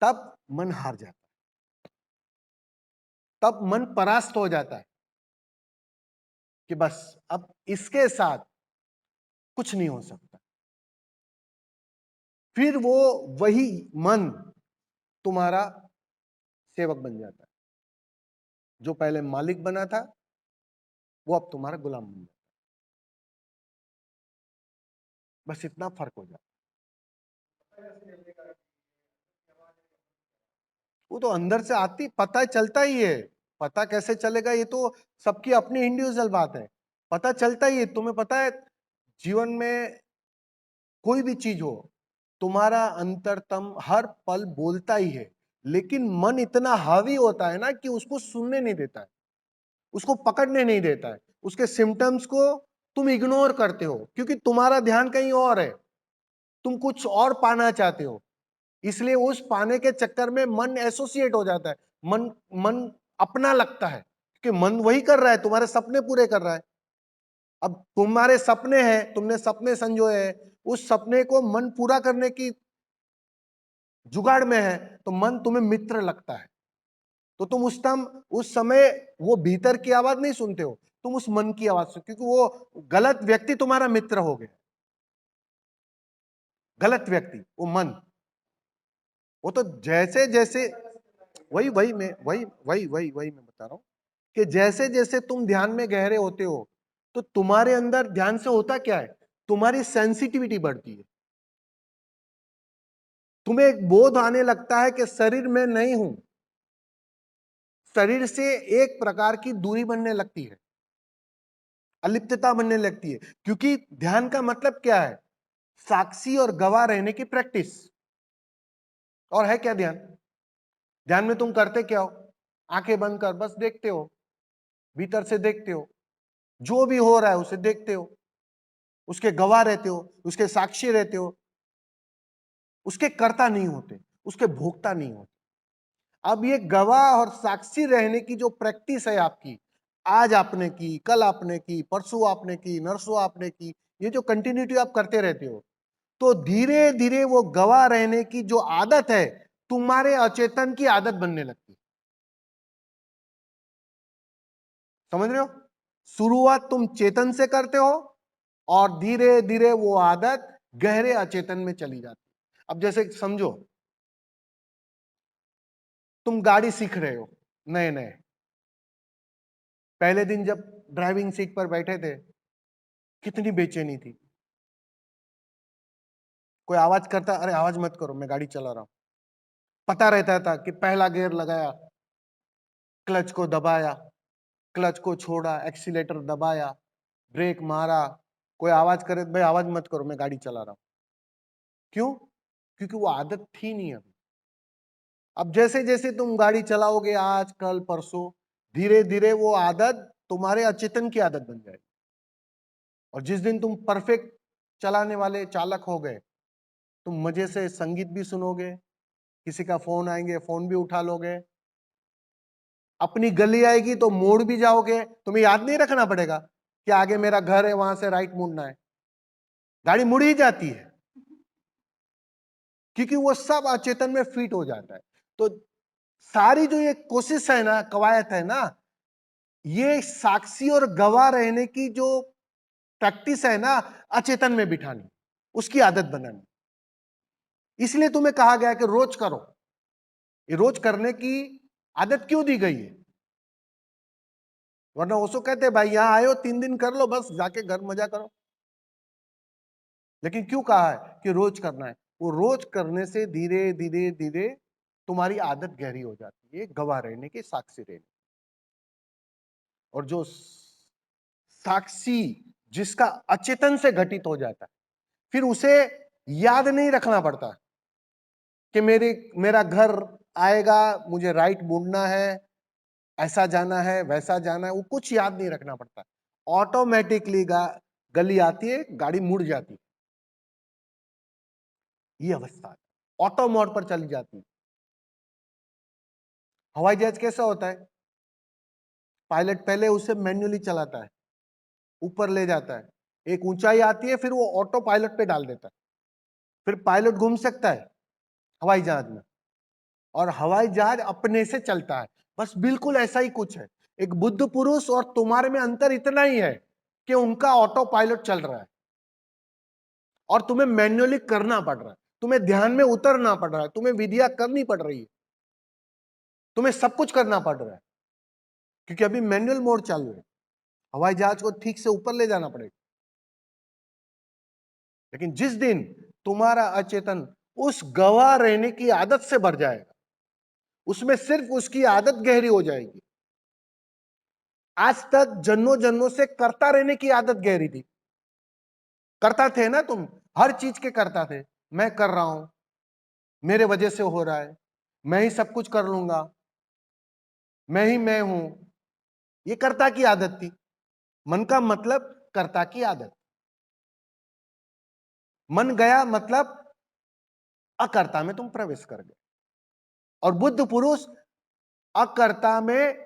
तब मन हार जाता है, तब मन परास्त हो जाता है कि बस अब इसके साथ कुछ नहीं हो सकता। फिर वो वही मन तुम्हारा सेवक बन जाता है। जो पहले मालिक बना था वो अब तुम्हारा गुलाम बन जाता है। बस इतना फर्क हो जाता है। वो तो अंदर से आती, पता चलता ही है। पता कैसे चलेगा ये तो सबकी अपनी इंडिविजुअल बात है। पता चलता ही है। तुम्हें पता है जीवन में कोई भी चीज हो, तुम्हारा अंतरतम हर पल बोलता ही है, लेकिन मन इतना हावी होता है ना कि उसको सुनने नहीं देता है, उसको पकड़ने नहीं देता है। उसके सिम्टम्स को तुम इग्नोर करते हो क्योंकि तुम्हारा ध्यान कहीं और है। तुम कुछ और पाना चाहते हो, इसलिए उस पाने के चक्कर में मन एसोसिएट हो जाता है। मन मन अपना लगता है कि मन वही कर रहा है, तुम्हारे सपने पूरे कर रहा है। अब तुम्हारे सपने हैं, तुमने सपने संजोए हैं, उस सपने को मन पूरा करने की जुगाड़ में है, तो मन तुम्हें मित्र लगता है। तो तुम उस समय वो भीतर की आवाज नहीं सुनते हो, तुम उस मन की आवाज सुनते, क्योंकि वो गलत व्यक्ति तुम्हारा मित्र हो गया। गलत व्यक्ति वो मन, वो तो जैसे जैसे वही वही मैं वही वही वही वही मैं बता रहा हूं कि जैसे जैसे तुम ध्यान में गहरे होते हो, तो तुम्हारे अंदर ध्यान से होता क्या है, तुम्हारी सेंसिटिविटी बढ़ती है। तुम्हें एक बोध आने लगता है कि शरीर में नहीं हूं। शरीर से एक प्रकार की दूरी बनने लगती है, अलिप्तता बनने लगती है। क्योंकि ध्यान का मतलब क्या है, साक्षी और गवाह रहने की प्रैक्टिस। और है क्या ध्यान? ध्यान में तुम करते क्या हो? आंखें बंद कर बस देखते हो, भीतर से देखते हो, जो भी हो रहा है उसे देखते हो, उसके गवाह रहते हो, उसके साक्षी रहते हो, उसके कर्ता नहीं होते, उसके भोक्ता नहीं होते। अब ये गवाह और साक्षी रहने की जो प्रैक्टिस है आपकी, आज आपने की, कल आपने की, परसों आपने की, नरसों आपने की, ये जो कंटिन्यूटी आप करते रहते हो, तो धीरे धीरे वो गवाह रहने की जो आदत है तुम्हारे अचेतन की आदत बनने लगती है। समझ रहे हो? शुरुआत तुम चेतन से करते हो और धीरे धीरे वो आदत गहरे अचेतन में चली जाती है। अब जैसे समझो, तुम गाड़ी सीख रहे हो, नए नए, पहले दिन जब ड्राइविंग सीट पर बैठे थे, कितनी बेचैनी थी। कोई आवाज करता, अरे आवाज मत करो मैं गाड़ी चला रहा हूं। पता रहता था कि पहला गियर लगाया, क्लच को दबाया, क्लच को छोड़ा, एक्सीलेटर दबाया, ब्रेक मारा। कोई आवाज करे, भाई आवाज मत करो मैं गाड़ी चला रहा हूं। क्यों? क्योंकि वो आदत थी नहीं अभी। अब जैसे जैसे तुम गाड़ी चलाओगे, आज कल परसों, धीरे धीरे वो आदत तुम्हारे अचेतन की आदत बन जाएगी। और जिस दिन तुम परफेक्ट चलाने वाले चालक हो गए, तुम मजे से संगीत भी सुनोगे, किसी का फोन आएंगे फोन भी उठा लोगे, अपनी गली आएगी तो मोड़ भी जाओगे, तुम्हें याद नहीं रखना पड़ेगा कि आगे मेरा घर है, वहां से राइट मुड़ना है। गाड़ी मुड़ ही जाती है क्योंकि वो सब अचेतन में फिट हो जाता है। तो सारी जो ये कोशिश है ना, कवायद है ना, ये साक्षी और गवाह रहने की जो प्रैक्टिस है ना, अचेतन में बिठानी, उसकी आदत बनानी। इसलिए तुम्हें कहा गया कि रोज करो। ये रोज करने की आदत क्यों दी गई है? वरना उसको कहते भाई यहां आए हो 3 दिन कर लो, बस जाके घर मजा करो। लेकिन क्यों कहा है कि रोज करना है? वो रोज करने से धीरे धीरे धीरे तुम्हारी आदत गहरी हो जाती है, गवाह रहने की, साक्षी रहने की। और जो साक्षी जिसका अचेतन से घटित हो जाता है, फिर उसे याद नहीं रखना पड़ता कि मेरा घर आएगा, मुझे राइट मुड़ना है, ऐसा जाना है, वैसा जाना है, वो कुछ याद नहीं रखना पड़ता। ऑटोमेटिकली गली आती है, गाड़ी मुड़ जाती है। ये अवस्था है, ऑटो मोड पर चली जाती है। हवाई जहाज कैसा होता है? पायलट पहले उसे मैन्युअली चलाता है, ऊपर ले जाता है, एक ऊंचाई आती है, फिर वो ऑटो पायलट पे डाल देता है। फिर पायलट घूम सकता है हवाई जहाज में, और हवाई जहाज अपने से चलता है। बस बिल्कुल ऐसा ही कुछ है। एक बुद्ध पुरुष और तुम्हारे में अंतर इतना ही है कि उनका ऑटो पायलट चल रहा है और तुम्हें मैन्युअली करना पड़ रहा है। तुम्हें ध्यान में उतरना पड़ रहा है, तुम्हें विधियां करनी पड़ रही है, तुम्हें सब कुछ करना पड़ रहा है, क्योंकि अभी मैनुअल मोड चालू है। हवाई जहाज को ठीक से ऊपर ले जाना पड़ेगा। लेकिन जिस दिन तुम्हारा अचेतन उस गवाह रहने की आदत से भर जाएगा, उसमें सिर्फ उसकी आदत गहरी हो जाएगी। आज तक जन्मों जन्मों से करता रहने की आदत गहरी थी। करता थे ना तुम, हर चीज के करता थे। मैं कर रहा हूं, मेरे वजह से हो रहा है, मैं ही सब कुछ कर लूंगा, मैं ही मैं हूं। ये कर्ता की आदत थी। मन का मतलब कर्ता की आदत। मन गया मतलब अकर्ता में तुम प्रवेश कर गए। और बुद्ध पुरुष अकर्ता में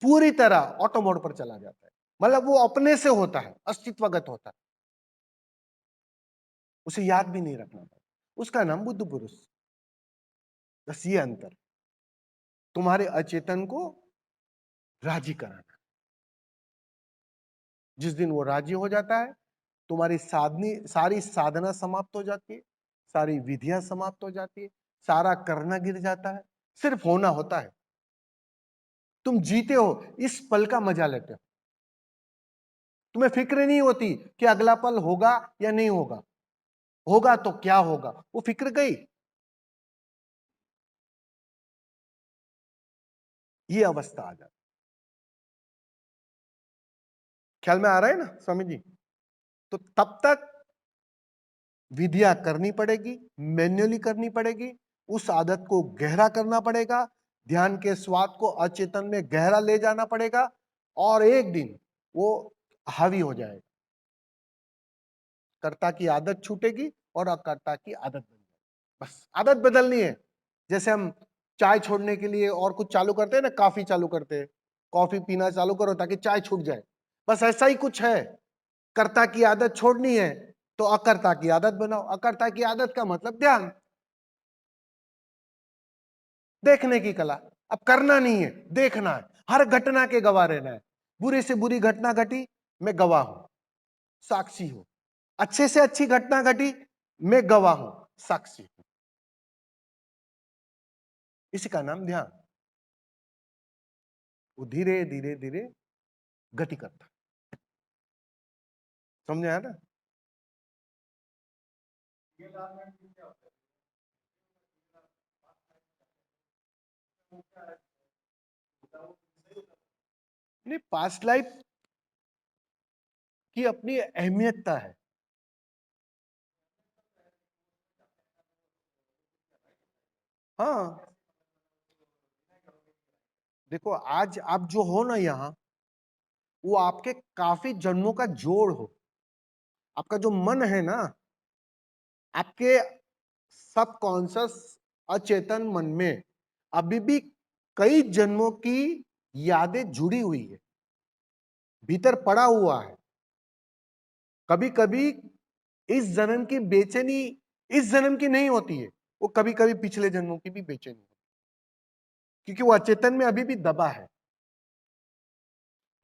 पूरी तरह ऑटो मोड पर चला जाता है। मतलब वो अपने से होता है, अस्तित्वगत होता है, उसे याद भी नहीं रखना पड़ता। उसका नाम बुद्ध पुरुष। बस ये अंतर, तुम्हारे अचेतन को राजी कराना। जिस दिन वो राजी हो जाता है, तुम्हारी सारी साधना समाप्त हो जाती है, सारी विधियां समाप्त हो जाती है, सारा करना गिर जाता है, सिर्फ होना होता है। तुम जीते हो, इस पल का मजा लेते हो। तुम्हें फिक्र नहीं होती कि अगला पल होगा या नहीं होगा, होगा तो क्या होगा, वो फिक्र गई। ये अवस्था आ जाती। ख्याल में आ रहा है ना स्वामी जी? तो तब तक विधियां करनी पड़ेगी, मैन्युअली करनी पड़ेगी, उस आदत को गहरा करना पड़ेगा, ध्यान के स्वाद को अचेतन में गहरा ले जाना पड़ेगा, और एक दिन वो हावी हो जाएगा। कर्ता की आदत छूटेगी और अकर्ता की आदत बन जाएगी। बस आदत बदलनी है। जैसे हम चाय छोड़ने के लिए और कुछ चालू करते हैं ना, कॉफी चालू करते हैं, कॉफी पीना चालू करो ताकि चाय छूट जाए। बस ऐसा ही कुछ है। कर्ता की आदत छोड़नी है तो अकर्ता की आदत बनाओ। अकर्ता की आदत का मतलब ध्यान, देखने की कला। अब करना नहीं है, देखना है। हर घटना के गवाह रहना है। बुरी से बुरी घटना घटी, मैं गवाह हूं, साक्षी हूं। अच्छे से अच्छी घटना घटी, मैं गवाह हूं, साक्षी हूं। इसी का नाम ध्यान। वो धीरे धीरे धीरे गति करता। समझ आया ना? नहीं, पास्ट लाइफ की अपनी अहमियतता है। हाँ, देखो आज आप जो हो ना यहाँ, वो आपके काफी जन्मों का जोड़ हो। आपका जो मन है ना, आपके सबकॉन्शियस अचेतन मन में अभी भी कई जन्मों की यादें जुड़ी हुई है, भीतर पड़ा हुआ है। कभी कभी इस जन्म की बेचैनी इस जन्म की नहीं होती है, वो कभी कभी पिछले जन्मों की भी बेचैनी होती है, क्योंकि वो अचेतन में अभी भी दबा है।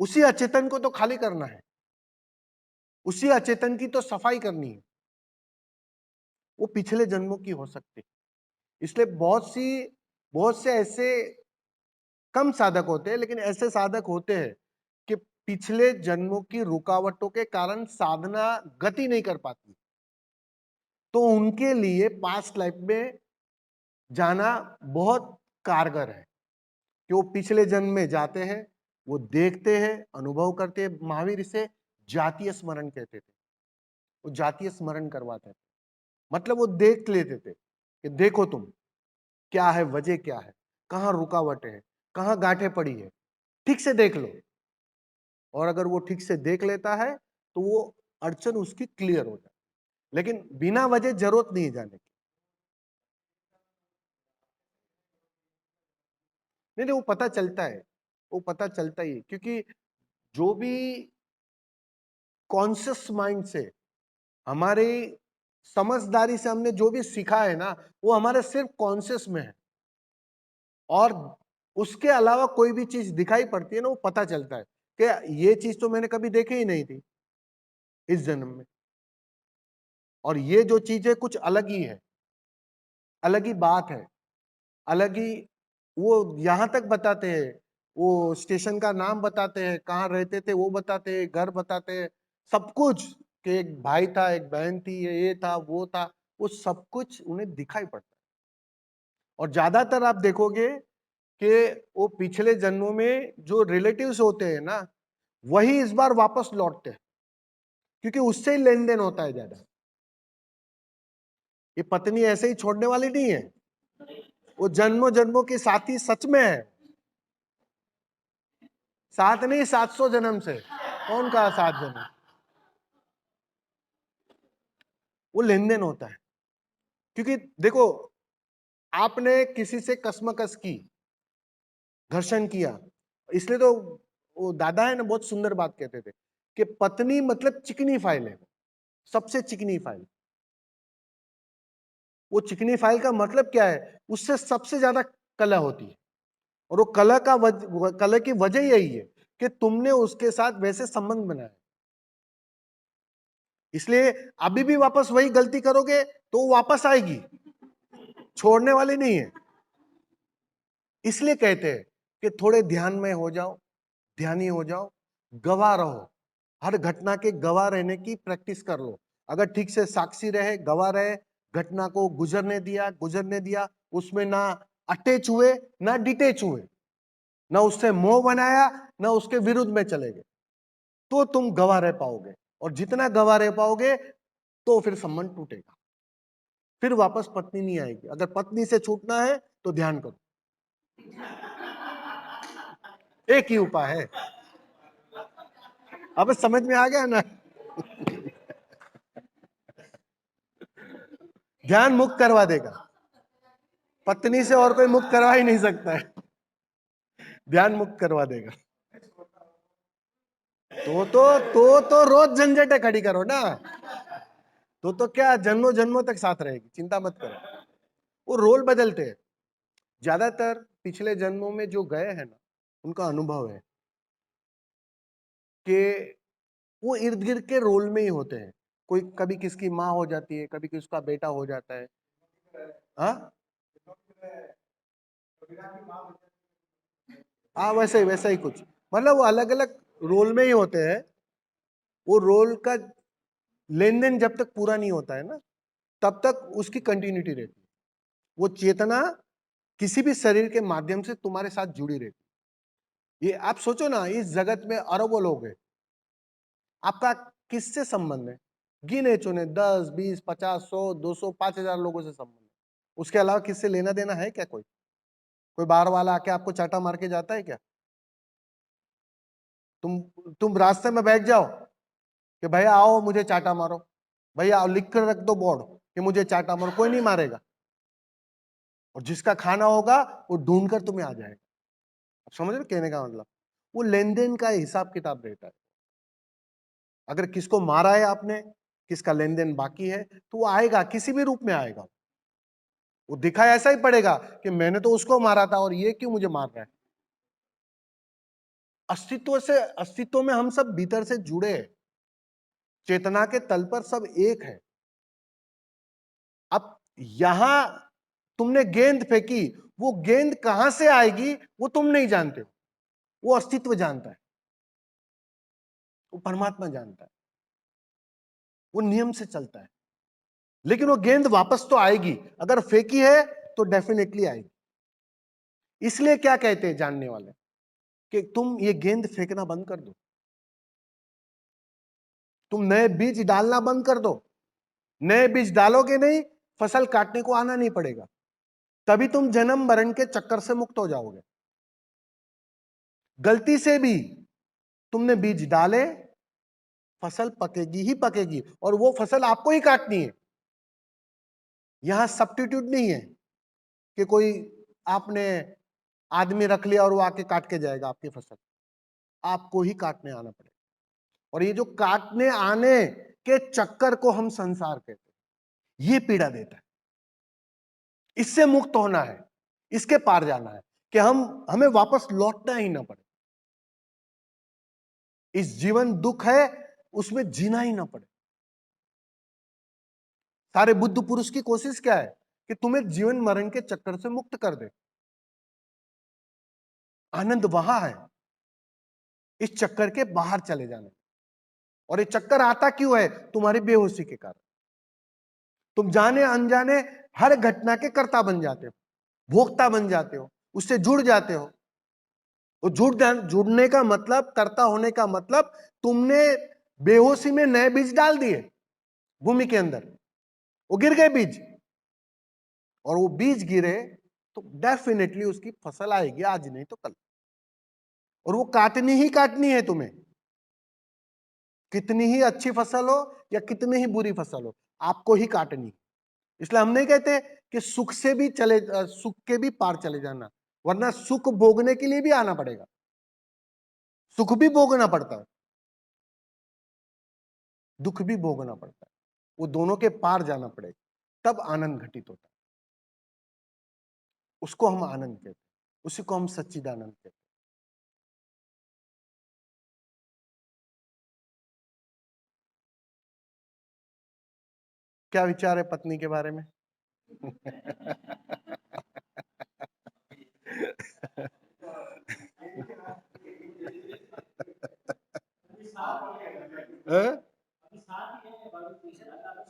उसी अचेतन को तो खाली करना है, उसी अचेतन की तो सफाई करनी है। वो पिछले जन्मों की हो सकती है। इसलिए बहुत से ऐसे कम साधक होते हैं, लेकिन ऐसे साधक होते हैं कि पिछले जन्मों की रुकावटों के कारण साधना गति नहीं कर पाती, तो उनके लिए पास्ट लाइफ में जाना बहुत कारगर है। कि वो पिछले जन्म में जाते हैं, वो देखते हैं, अनुभव करते हैं। महावीर इसे जातीय स्मरण कहते थे। वो जातीय स्मरण करवाते थे, मतलब वो देख लेते थे कि देखो तुम, क्या है वजह, क्या है, कहाँ रुकावटें हैं, कहाँ गांठें पड़ी है, ठीक से देख लो। और अगर वो ठीक से देख लेता है तो वो अड़चन उसकी क्लियर हो जाए। लेकिन बिना वजह जरूरत नहीं जाने की। नहीं नहीं, वो पता चलता है, वो पता चलता ही है, क्योंकि जो भी कॉन्शियस माइंड से, हमारी समझदारी से हमने जो भी सीखा है ना, वो हमारे सिर्फ कॉन्शियस में है। और उसके अलावा कोई भी चीज दिखाई पड़ती है ना, वो पता चलता है कि ये चीज तो मैंने कभी देखी ही नहीं थी इस जन्म में। और ये जो चीज है कुछ अलग ही है, अलग ही बात है, अलग ही। वो यहां तक बताते हैं, वो स्टेशन का नाम बताते हैं, कहाँ रहते थे वो बताते हैं, घर बताते हैं, सब कुछ, कि एक भाई था, एक बहन थी, ये था, वो था, वो सब कुछ उन्हें दिखाई पड़ता है। और ज्यादातर आप देखोगे कि वो पिछले जन्मों में जो रिलेटिव्स होते हैं ना, वही इस बार वापस लौटते हैं, क्योंकि उससे ही लेन देन होता है ज्यादा। ये पत्नी ऐसे ही छोड़ने वाली नहीं है, वो जन्मों जन्मों के साथी सच में है। 7 नहीं, 700 जन्म से। कौन कहा 7 जन्म? वो लेन देन होता है। क्योंकि देखो, आपने किसी से कसमकस की, घर्षण किया, इसलिए तो वो दादा है ना, बहुत सुंदर बात कहते थे कि पत्नी मतलब चिकनी फाइल है, सबसे चिकनी फाइल। वो चिकनी फाइल का मतलब क्या है? उससे सबसे ज्यादा कलह होती है, और वो कलह की वजह यही है कि तुमने उसके साथ वैसे संबंध बनाए। इसलिए अभी भी वापस वही गलती करोगे तो वो वापस आएगी, छोड़ने वाली नहीं है। इसलिए कहते हैं कि थोड़े ध्यान में हो जाओ, ध्यानी हो जाओ, गवाह रहो, हर घटना के गवाह रहने की प्रैक्टिस कर लो। अगर ठीक से साक्षी रहे, गवाह रहे, घटना को गुजरने दिया, उसमें ना अटैच हुए ना डिटेच हुए, ना उससे मोह बनाया ना उसके विरुद्ध में चले गए, तो तुम गवाह रह पाओगे। और जितना गवाह रह पाओगे तो फिर संबंध टूटेगा, फिर वापस पत्नी नहीं आएगी। अगर पत्नी से छूटना है तो ध्यान करो, एक ही उपाय है। अब समझ में आ गया ना? ध्यान मुक्त करवा देगा, पत्नी से और कोई मुक्त करवा ही नहीं सकता है, ध्यान मुक्त करवा देगा। तो रोज झंझटें खड़ी करो ना, तो क्या जन्मों जन्मों तक साथ रहेगी, चिंता मत करो। वो रोल बदलते हैं। ज्यादातर पिछले जन्मों में जो गए हैं ना, उनका अनुभव है कि वो इर्द गिर्द के रोल में ही होते हैं। कोई कभी किसकी माँ हो जाती है, कभी किसका बेटा हो जाता है। हाँ हाँ, वैसे ही कुछ, मतलब वो अलग अलग रोल में ही होते हैं। वो रोल का लेन देन जब तक पूरा नहीं होता है ना, तब तक उसकी कंटिन्यूटी रहती है। वो चेतना किसी भी शरीर के माध्यम से तुम्हारे साथ जुड़ी रहती है। ये आप सोचो ना, इस जगत में अरबों लोग हैं, आपका किससे संबंध है? गिने चुने 10, 20, 50, 100, 200, 5,000 लोगों से संबंध है। उसके अलावा किससे लेना देना है क्या? कोई बाहर वाला आके आपको चाटा मार के जाता है क्या? तुम रास्ते में बैठ जाओ कि भैया आओ मुझे चाटा मारो, भैया आओ, लिख कर रख दो बोर्ड कि मुझे चाटा मारो, कोई नहीं मारेगा। और जिसका खाना होगा वो ढूंढ कर तुम्हें आ जाएगा। समझ रहे हो कहने का मतलब? वो लेन देन का हिसाब किताब रहता है। अगर किसको मारा है आपने, किसका लेन देन बाकी है, तो वो आएगा, किसी भी रूप में आएगा। वो दिखाई ऐसा ही पड़ेगा कि मैंने तो उसको मारा था और ये क्यों मुझे मार रहा है। अस्तित्व में हम सब भीतर से जुड़े हैं, चेतना के तल पर सब एक है। अब यहां तुमने गेंद फेंकी, वो गेंद कहां से आएगी वो तुम नहीं जानते हो, वो अस्तित्व जानता है, वो परमात्मा जानता है, वो नियम से चलता है। लेकिन वो गेंद वापस तो आएगी, अगर फेंकी है तो डेफिनेटली आएगी। इसलिए क्या कहते हैं जानने वाले कि तुम ये गेंद फेंकना बंद कर दो, तुम नए बीज डालना बंद कर दो। नए बीज डालोगे नहीं, फसल काटने को आना नहीं पड़ेगा, तभी तुम जन्म मरण के चक्कर से मुक्त हो जाओगे। गलती से भी तुमने बीज डाले, फसल पकेगी ही पकेगी, और वो फसल आपको ही काटनी है। यहां सब्स्टिट्यूट नहीं है कि कोई आपने आदमी रख लिया और वो आके काट के जाएगा आपकी फसल, आपको ही काटने आना पड़ेगा। और ये जो काटने आने के चक्कर को हम संसार कहते हैं, ये पीड़ा देता है। इससे मुक्त होना है, इसके पार जाना है कि हमें वापस लौटना ही ना पड़े। इस जीवन दुख है, उसमें जीना ही ना पड़े। सारे बुद्ध पुरुष की कोशिश क्या है कि तुम्हें जीवन मरण के चक्कर से मुक्त कर दे। आनंद वहां है, इस चक्कर के बाहर चले जाने। और ये चक्कर आता क्यों है? तुम्हारी बेहोशी के कारण। तुम जाने अनजाने हर घटना के कर्ता बन जाते हो, भोक्ता बन जाते हो, उससे जुड़ जाते हो। वो जुड़ने का मतलब, कर्ता होने का मतलब, तुमने बेहोशी में नए बीज डाल दिए भूमि के अंदर, वो गिर गए बीज, और वो बीज गिरे तो डेफिनेटली उसकी फसल आएगी, आज नहीं तो कल। और वो काटनी ही काटनी है तुम्हें, कितनी ही अच्छी फसल हो या कितनी ही बुरी फसल हो, आपको ही काटनी। इसलिए हम नहीं कहते कि सुख से भी सुख के भी पार चले जाना, वरना सुख भोगने के लिए भी आना पड़ेगा, सुख भी भोगना पड़ता है, दुख भी भोगना पड़ता है, वो दोनों के पार जाना पड़ेगा, तब आनंद घटित होता है। उसको हम आनंद कहते हैं, उसी को हम सच्चिदानंद कहते हैं। क्या विचार है पत्नी के बारे में?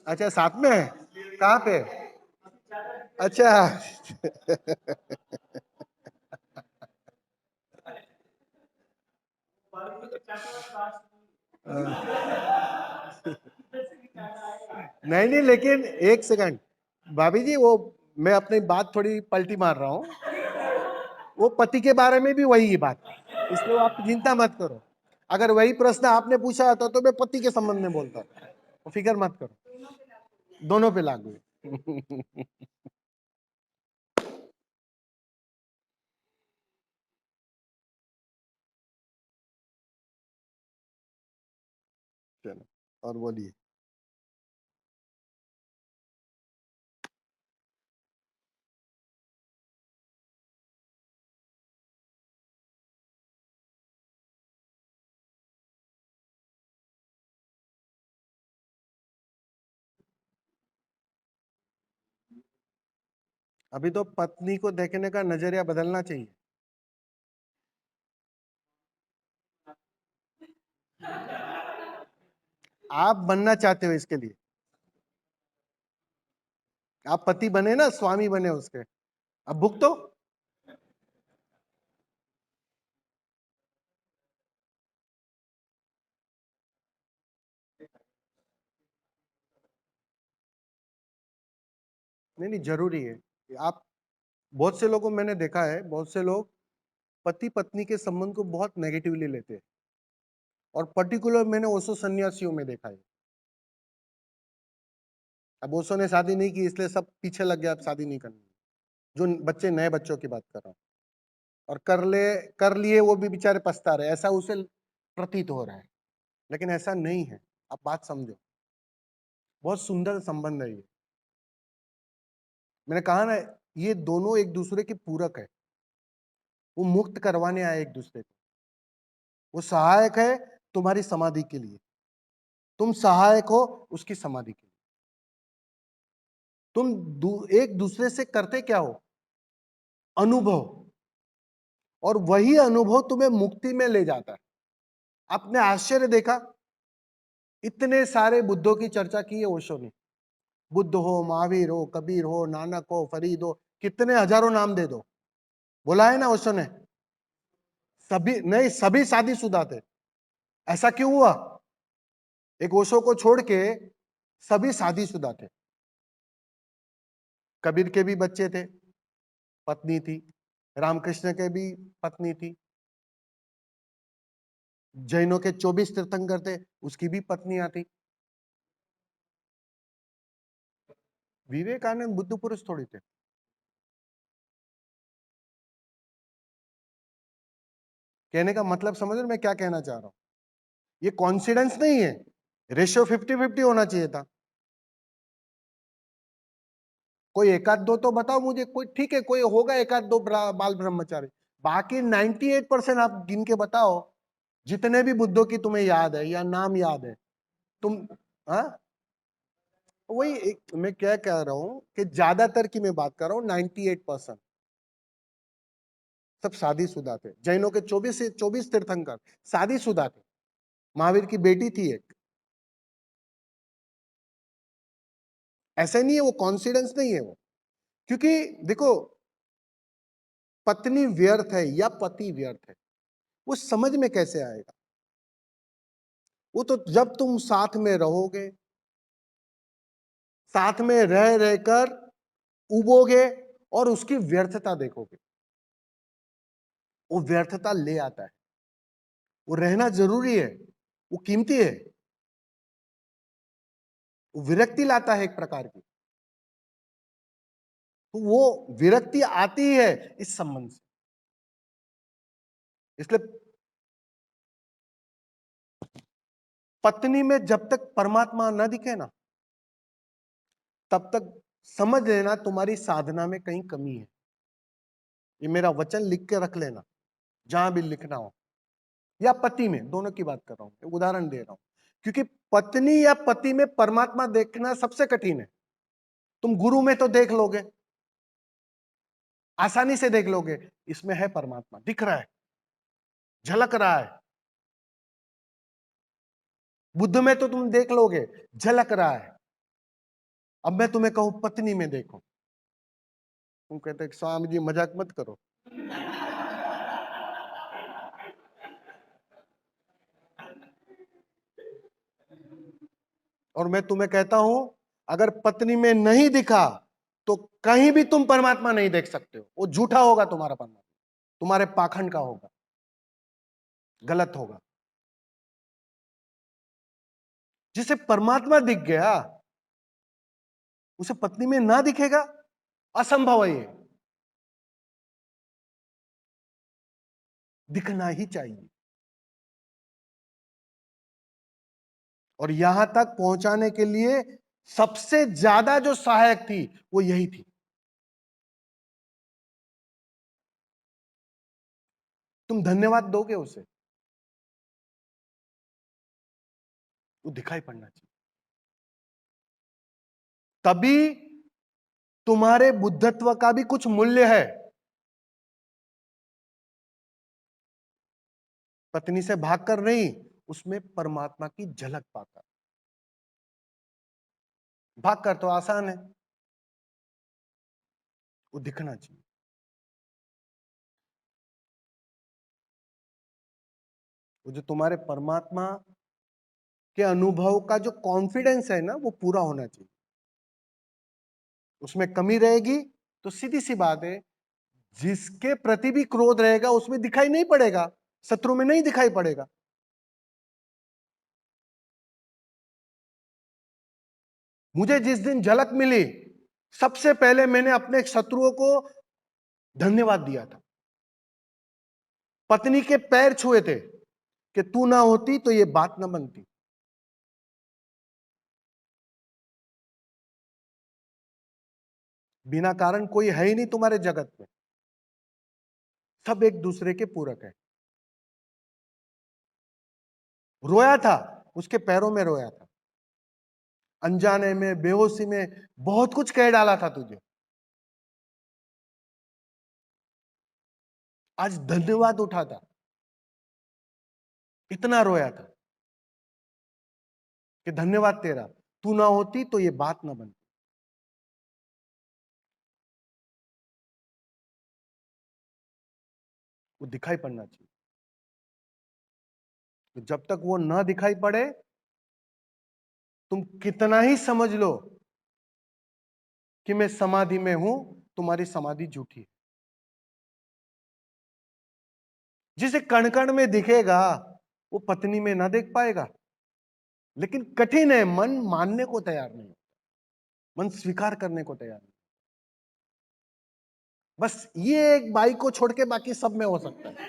अच्छा, साथ में है? कहाँ पे? अच्छा। नहीं नहीं, लेकिन एक सेकंड भाभी जी, वो मैं अपनी बात थोड़ी पलटी मार रहा हूँ, वो पति के बारे में भी वही बात, इसलिए आप चिंता मत करो। अगर वही प्रश्न आपने पूछा था तो मैं पति के संबंध में बोलता, फिक्र मत करो, दोनों पे लागू है। चलो, और बोलिए। अभी तो पत्नी को देखने का नजरिया बदलना चाहिए। आप बनना चाहते हो इसके लिए, आप पति बने ना, स्वामी बने उसके, अब भुगतो। नहीं नहीं, जरूरी है। आप, बहुत से लोगों को मैंने देखा है, बहुत से लोग पति पत्नी के संबंध को बहुत नेगेटिवली लेते हैं, और पर्टिकुलर मैंने ओशो सन्यासियों में देखा है। अब ओशो ने शादी नहीं की इसलिए सब पीछे लग गया, अब शादी नहीं करनी। जो बच्चे, नए बच्चों की बात कर रहा हूँ, और कर लिए वो भी बेचारे पछता रहे, ऐसा उसे प्रतीत हो रहा है, लेकिन ऐसा नहीं है। आप बात समझो, बहुत सुंदर संबंध है ये। मैंने कहा ना, ये दोनों एक दूसरे के पूरक है, वो मुक्त करवाने आए एक दूसरे को, वो सहायक है तुम्हारी समाधि के लिए, तुम सहायक हो उसकी समाधि के लिए। तुम एक दूसरे से करते क्या हो? अनुभव, और वही अनुभव तुम्हें मुक्ति में ले जाता है। आपने आश्चर्य देखा, इतने सारे बुद्धों की चर्चा की है ओशो ने, बुद्ध हो, महावीर हो, कबीर हो, नानक हो, फरीद हो, कितने हजारों नाम दे दो, बोला है ना ओशो ने। सभी नहीं, सभी शादीशुदा थे। ऐसा क्यों हुआ? एक ओशो को छोड़ के सभी शादीशुदा थे। कबीर के भी बच्चे थे, पत्नी थी, रामकृष्ण के भी पत्नी थी, जैनों के 24 तीर्थंकर थे, उसकी भी पत्नियां थी। विवेकानंद बुद्ध पुरुष थोड़ी थे। कहने का मतलब समझ रहे मैं क्या कहना चाह रहा हूं? ये कॉन्सिडेंस नहीं है, रेशियो 50-50 होना चाहिए था। कोई एकाध दो तो बताओ मुझे, कोई ठीक है, कोई होगा एकाध दो बाल ब्रह्मचारी, बाकी 98% आप गिन के बताओ, जितने भी बुद्धों की तुम्हें याद है या नाम याद है तुम। हाँ, मैं क्या कह रहा हूं कि ज्यादातर की मैं बात कर रहा हूं, 98% सब शादीशुदा थे। जैनों के 24 तीर्थंकर शादीशुदा थे। महावीर की बेटी थी एक। ऐसे नहीं है, वो कॉन्सिडेंस नहीं है वो। क्योंकि देखो, पत्नी व्यर्थ है या पति व्यर्थ है, वो समझ में कैसे आएगा? वो तो जब तुम साथ में रहोगे, साथ में रह रहकर उबोगे और उसकी व्यर्थता देखोगे। वो व्यर्थता ले आता है। वो रहना जरूरी है, वो कीमती है, वो विरक्ति लाता है एक प्रकार की। तो वो विरक्ति आती है इस संबंध से। इसलिए पत्नी में जब तक परमात्मा न दिखे ना, तब तक समझ लेना तुम्हारी साधना में कहीं कमी है। ये मेरा वचन लिख के रख लेना, जहां भी लिखना हो। या पति में, दोनों की बात कर रहा हूं, उदाहरण दे रहा हूं। क्योंकि पत्नी या पति में परमात्मा देखना सबसे कठिन है। तुम गुरु में तो देख लोगे, आसानी से देख लोगे, इसमें है परमात्मा, दिख रहा है, झलक रहा है। बुद्ध में तो तुम देख लोगे, झलक रहा है। अब मैं तुम्हें कहूं पत्नी में देखो, तुम कहते स्वामी जी मजाक मत करो। और मैं तुम्हें कहता हूं, अगर पत्नी में नहीं दिखा तो कहीं भी तुम परमात्मा नहीं देख सकते हो। वो झूठा होगा तुम्हारा परमात्मा, तुम्हारे पाखंड का होगा, गलत होगा। जिसे परमात्मा दिख गया, उसे पत्नी में ना दिखेगा? असंभव है ये। दिखना ही चाहिए। और यहां तक पहुंचाने के लिए सबसे ज्यादा जो सहायक थी वो यही थी। तुम धन्यवाद दोगे उसे, वो दिखाई पड़ना चाहिए। तभी तुम्हारे बुद्धत्व का भी कुछ मूल्य है। पत्नी से भागकर नहीं, उसमें परमात्मा की झलक पाकर। भागकर तो आसान है, वो दिखना चाहिए। वो जो तुम्हारे परमात्मा के अनुभव का जो कॉन्फिडेंस है ना, वो पूरा होना चाहिए। उसमें कमी रहेगी तो सीधी सी बात है, जिसके प्रति भी क्रोध रहेगा उसमें दिखाई नहीं पड़ेगा, शत्रु में नहीं दिखाई पड़ेगा। मुझे जिस दिन झलक मिली, सबसे पहले मैंने अपने शत्रुओं को धन्यवाद दिया था। पत्नी के पैर छुए थे कि तू ना होती तो ये बात ना बनती। बिना कारण कोई है ही नहीं तुम्हारे जगत में, सब एक दूसरे के पूरक है। रोया था, उसके पैरों में रोया था, अनजाने में, बेहोशी में बहुत कुछ कह डाला था तुझे। आज धन्यवाद उठा था, इतना रोया था कि धन्यवाद तेरा, तू ना होती तो ये बात ना बनती। वो दिखाई पड़ना चाहिए। तो जब तक वो ना दिखाई पड़े, तुम कितना ही समझ लो कि मैं समाधि में हूं, तुम्हारी समाधि झूठी है। जिसे कण कण में दिखेगा, वो पत्नी में ना देख पाएगा। लेकिन कठिन है, मन मानने को तैयार नहीं, मन स्वीकार करने को तैयार नहीं। बस ये एक बाई को छोड़ के बाकी सब में हो सकता है।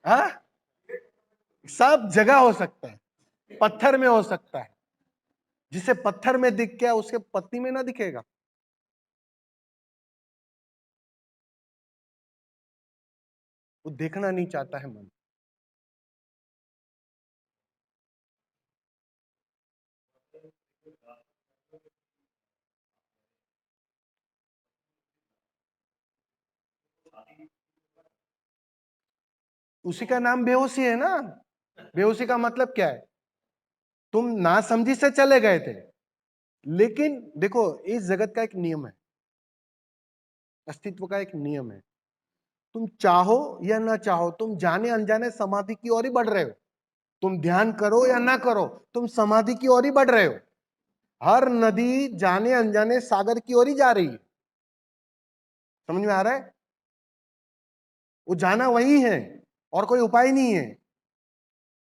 हाँ, सब जगह हो सकता है, पत्थर में हो सकता है। जिसे पत्थर में दिख गया उसके पत्नी में ना दिखेगा। वो देखना नहीं चाहता है मन। उसी का नाम बेहोशी है ना। बेहोशी का मतलब क्या है? तुम नासमझी से चले गए थे, लेकिन देखो इस जगत का एक नियम है, अस्तित्व का एक नियम है। तुम चाहो या ना चाहो, तुम जाने अनजाने समाधि की ओर ही बढ़ रहे हो। तुम ध्यान करो या ना करो, तुम समाधि की ओर ही बढ़ रहे हो। हर नदी जाने अनजाने सागर की ओर ही जा रही है। समझ में आ रहा है? वो जाना वही है, और कोई उपाय नहीं है।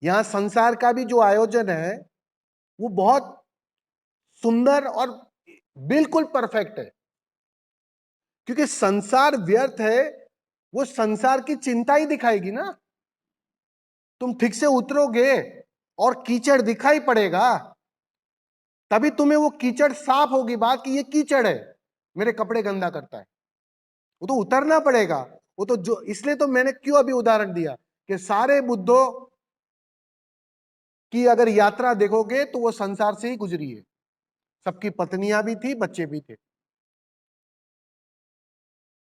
यहां संसार का भी जो आयोजन है वो बहुत सुंदर और बिल्कुल परफेक्ट है, क्योंकि संसार व्यर्थ है, वो संसार की चिंता ही दिखाएगी ना। तुम ठीक से उतरोगे और कीचड़ दिखाई पड़ेगा, तभी तुम्हें वो कीचड़ साफ होगी बात कि ये कीचड़ है, मेरे कपड़े गंदा करता है। वो तो उतरना पड़ेगा। वो तो जो, इसलिए तो मैंने क्यों अभी उदाहरण दिया कि सारे बुद्धों की अगर यात्रा देखोगे तो वो संसार से ही गुजरी है। सबकी पत्नियां भी थी, बच्चे भी थे।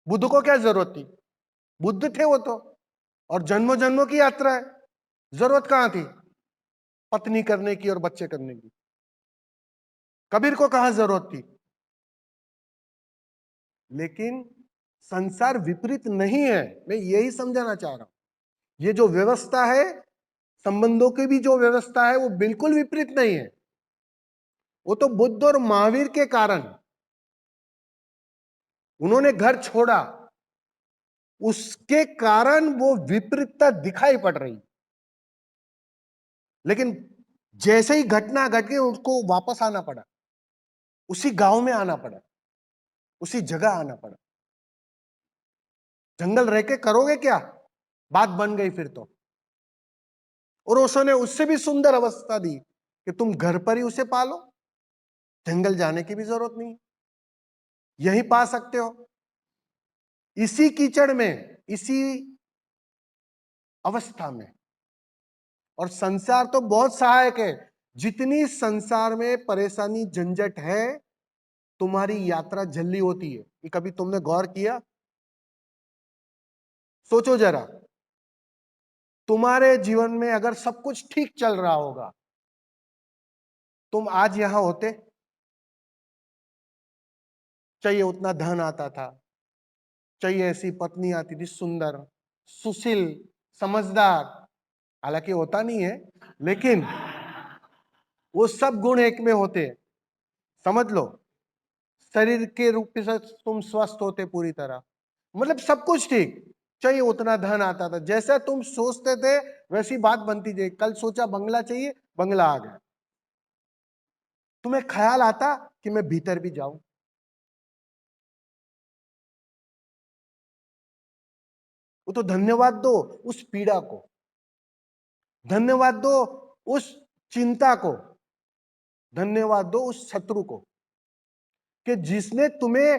बुद्ध को क्या जरूरत थी? बुद्ध थे वो तो, और जन्मों जन्मों की यात्रा है। जरूरत कहां थी पत्नी करने की और बच्चे करने की? कबीर को कहां जरूरत थी? लेकिन संसार विपरीत नहीं है, मैं यही समझाना चाह रहा हूं। ये जो व्यवस्था है, संबंधों की भी जो व्यवस्था है, वो बिल्कुल विपरीत नहीं है। वो तो बुद्ध और महावीर के कारण, उन्होंने घर छोड़ा, उसके कारण वो विपरीतता दिखाई पड़ रही। लेकिन जैसे ही घटना घट गई, उसको वापस आना पड़ा, उसी गांव में आना पड़ा, उसी जगह आना पड़ा। जंगल रह के करोगे क्या? बात बन गई फिर तो। और ओशो ने उससे भी सुंदर अवस्था दी कि तुम घर पर ही उसे पालो, जंगल जाने की भी जरूरत नहीं, यही पा सकते हो, इसी कीचड़ में, इसी अवस्था में। और संसार तो बहुत सहायक है। जितनी संसार में परेशानी झंझट है, तुम्हारी यात्रा जल्दी होती है। ये कभी तुमने गौर किया? सोचो जरा, तुम्हारे जीवन में अगर सब कुछ ठीक चल रहा होगा, तुम आज यहां होते? चाहिए उतना धन आता था, चाहिए ऐसी पत्नी आती थी सुंदर, सुशील, समझदार। हालांकि होता नहीं है, लेकिन वो सब गुण एक में होते हैं। समझ लो, शरीर के रूप से तुम स्वस्थ होते पूरी तरह, मतलब सब कुछ ठीक। चाहिए उतना धन आता था, जैसा तुम सोचते थे वैसी बात बनती थी। कल सोचा बंगला चाहिए, बंगला आ गया। तुम्हें ख्याल आता कि मैं भीतर भी जाऊं? वो तो धन्यवाद दो उस पीड़ा को, धन्यवाद दो उस चिंता को, धन्यवाद दो उस शत्रु को, कि जिसने तुम्हें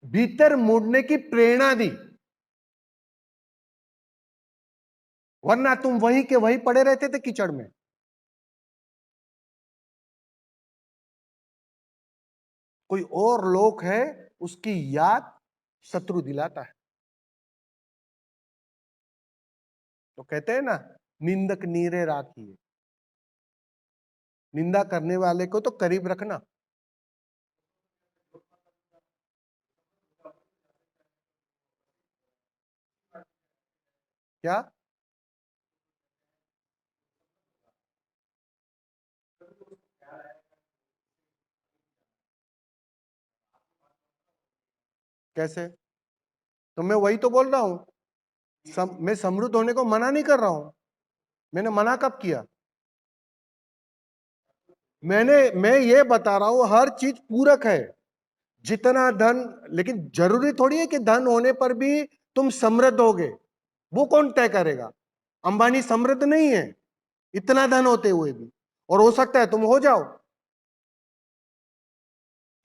भीतर मुड़ने की प्रेरणा दी। वरना तुम वहीं के वहीं पड़े रहते थे कीचड़ में। कोई और लोक है, उसकी याद शत्रु दिलाता है। तो कहते हैं ना, निंदक नीरे राखिए। निंदा करने वाले को तो करीब रखना। क्या? कैसे? तो मैं वही तो बोल रहा हूं। मैं समृद्ध होने को मना नहीं कर रहा हूं। मैंने मना कब किया? मैं ये बता रहा हूं हर चीज पूरक है। जितना धन, लेकिन जरूरी थोड़ी है कि धन होने पर भी तुम समृद्ध होगे। वो कौन तय करेगा? अंबानी समृद्ध नहीं है इतना धन होते हुए भी, और हो सकता है तुम हो जाओ,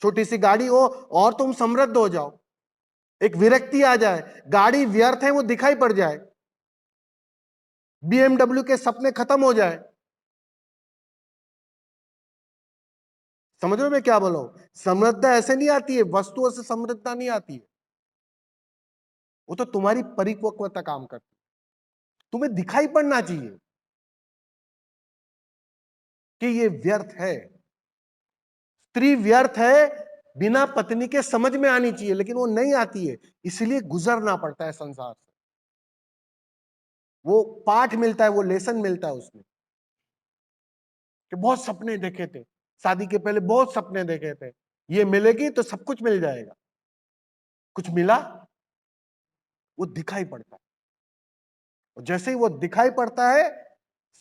छोटी सी गाड़ी हो और तुम समृद्ध हो जाओ। एक विरक्ति आ जाए, गाड़ी व्यर्थ है वो दिखाई पड़ जाए, बीएमडब्ल्यू के सपने खत्म हो जाए। समझ रहे हो मैं क्या बोला हूं? समृद्धता ऐसे नहीं आती है, वस्तुओं से समृद्धता नहीं आती है। वो तो तुम्हारी परिपक्वता काम करती है। तुम्हें दिखाई पड़ना चाहिए कि ये व्यर्थ है, स्त्री व्यर्थ है, बिना पत्नी के समझ में आनी चाहिए, लेकिन वो नहीं आती है, इसलिए गुजरना पड़ता है संसार से। वो पाठ मिलता है, वो लेसन मिलता है उसमें, कि बहुत सपने देखे थे, शादी के पहले बहुत सपने देखे थे, ये मिलेगी तो सब कुछ मिल जाएगा, कुछ मिला? वो दिखाई पड़ता है, और जैसे ही वो दिखाई पड़ता है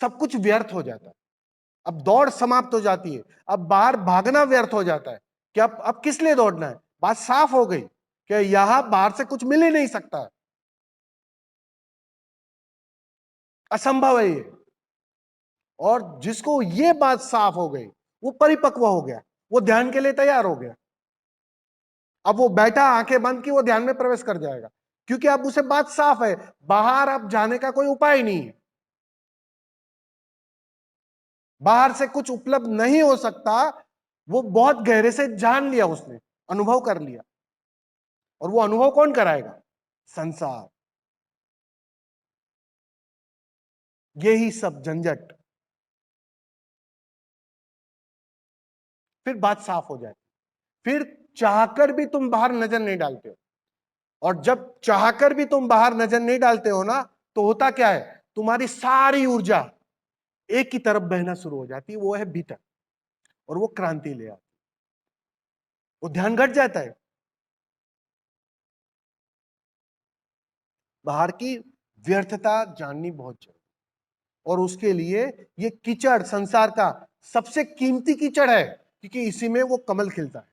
सब कुछ व्यर्थ हो जाता है। अब दौड़ समाप्त हो जाती है, अब बाहर भागना व्यर्थ हो जाता है कि अब किस लिए दौड़ना है। बात साफ हो गई कि यहां बाहर से कुछ मिल ही नहीं सकता, असंभव है ये। और जिसको ये बात साफ हो गई, वो परिपक्व हो गया, वो ध्यान के लिए तैयार हो गया। अब वो बैठा आंखें बंद की, वो ध्यान में प्रवेश कर जाएगा, क्योंकि अब उसे बात साफ है, बाहर अब जाने का कोई उपाय नहीं है, बाहर से कुछ उपलब्ध नहीं हो सकता। वो बहुत गहरे से जान लिया उसने, अनुभव कर लिया। और वो अनुभव कौन कराएगा? संसार। यही सब झंझट, फिर बात साफ हो जाए, फिर चाहकर भी तुम बाहर नजर नहीं डालते हो। और जब चाहकर भी तुम बाहर नजर नहीं डालते हो ना, तो होता क्या है, तुम्हारी सारी ऊर्जा एक ही तरफ बहना शुरू हो जाती है, वो है भीतर, और वो क्रांति ले आती, वो ध्यान घट जाता है। बाहर की व्यर्थता जाननी बहुत जरूरी, और उसके लिए ये कीचड़ संसार का सबसे कीमती कीचड़ है, क्योंकि इसी में वो कमल खिलता है।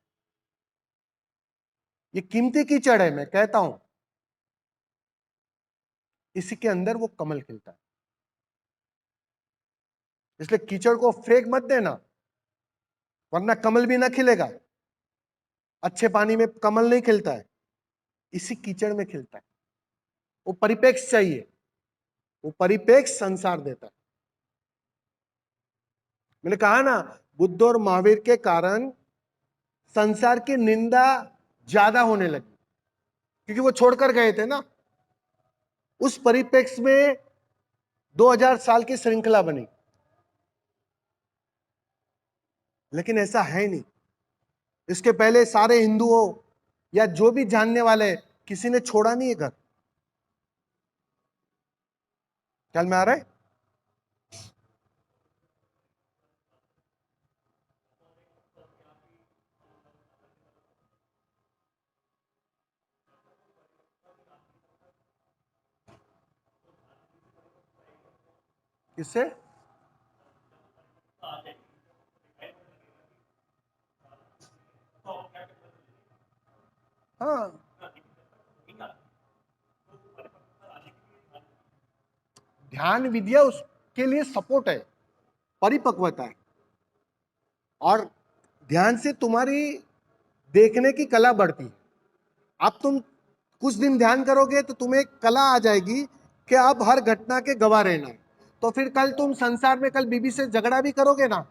ये कीमती कीचड़ है, मैं कहता हूं, इसी के अंदर वो कमल खिलता है। इसलिए कीचड़ को फेंक मत देना, वरना कमल भी ना खिलेगा। अच्छे पानी में कमल नहीं खिलता है, इसी कीचड़ में खिलता है। वो परिपेक्ष चाहिए, वो परिपेक्ष संसार देता है। मैंने कहा ना, बुद्ध और महावीर के कारण संसार की निंदा ज्यादा होने लगी, क्योंकि वो छोड़कर गए थे ना। उस परिप्रेक्ष्य में 2000 साल की श्रृंखला बनी, लेकिन ऐसा है नहीं। इसके पहले सारे हिंदुओं या जो भी जानने वाले, किसी ने छोड़ा नहीं है घर। ख्याल में आ रहा है? किससे? हाँ, ध्यान विद्या उसके लिए सपोर्ट है, परिपक्वता है। और ध्यान से तुम्हारी देखने की कला बढ़ती है। अब तुम कुछ दिन ध्यान करोगे तो तुम्हें एक कला आ जाएगी कि अब हर घटना के गवाह रहना है। तो फिर कल तुम संसार में, कल बीबी से झगड़ा भी करोगे ना,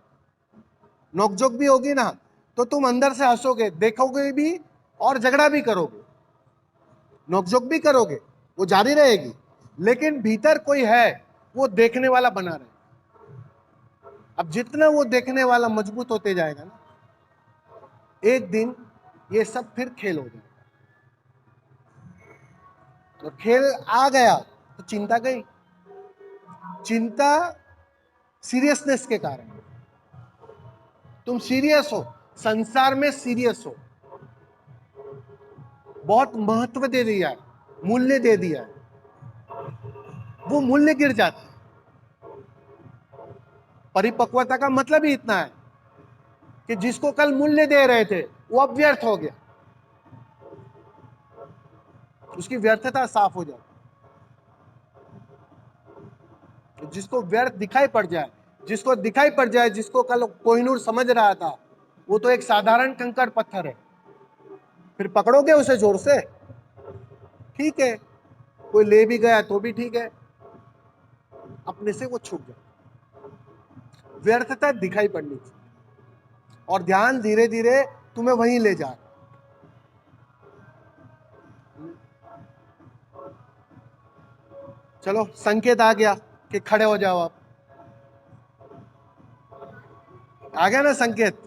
नोकझोंक भी होगी ना, तो तुम अंदर से हंसोगे, देखोगे भी, और झगड़ा भी करोगे, नोकझोंक भी करोगे, वो जारी रहेगी। लेकिन भीतर कोई है, वो देखने वाला बना रहे। अब जितना वो देखने वाला मजबूत होते जाएगा ना, एक दिन ये सब फिर खेल हो जाएगा। तो खेल आ गया तो चिंता गई। चिंता सीरियसनेस के कारण, तुम सीरियस हो, संसार में सीरियस हो, बहुत महत्व दे दिया है, मूल्य दे दिया है, वो मूल्य गिर जाता है। परिपक्वता का मतलब ही इतना है कि जिसको कल मूल्य दे रहे थे, वो अब व्यर्थ हो गया, उसकी व्यर्थता साफ हो जाती है। जिसको व्यर्थ दिखाई पड़ जाए, जिसको दिखाई पड़ जाए, जिसको कल कोहिनूर समझ रहा था, वो तो एक साधारण कंकड़ पत्थर है। फिर पकड़ोगे उसे जोर से, ठीक है, कोई ले भी गया तो भी ठीक है, अपने से वो छूट जाए। व्यर्थता दिखाई पड़नी चाहिए, और ध्यान धीरे धीरे तुम्हें वहीं ले जा। चलो संकेत आ गया कि खड़े हो जाओ आप, आ गया ना संकेत?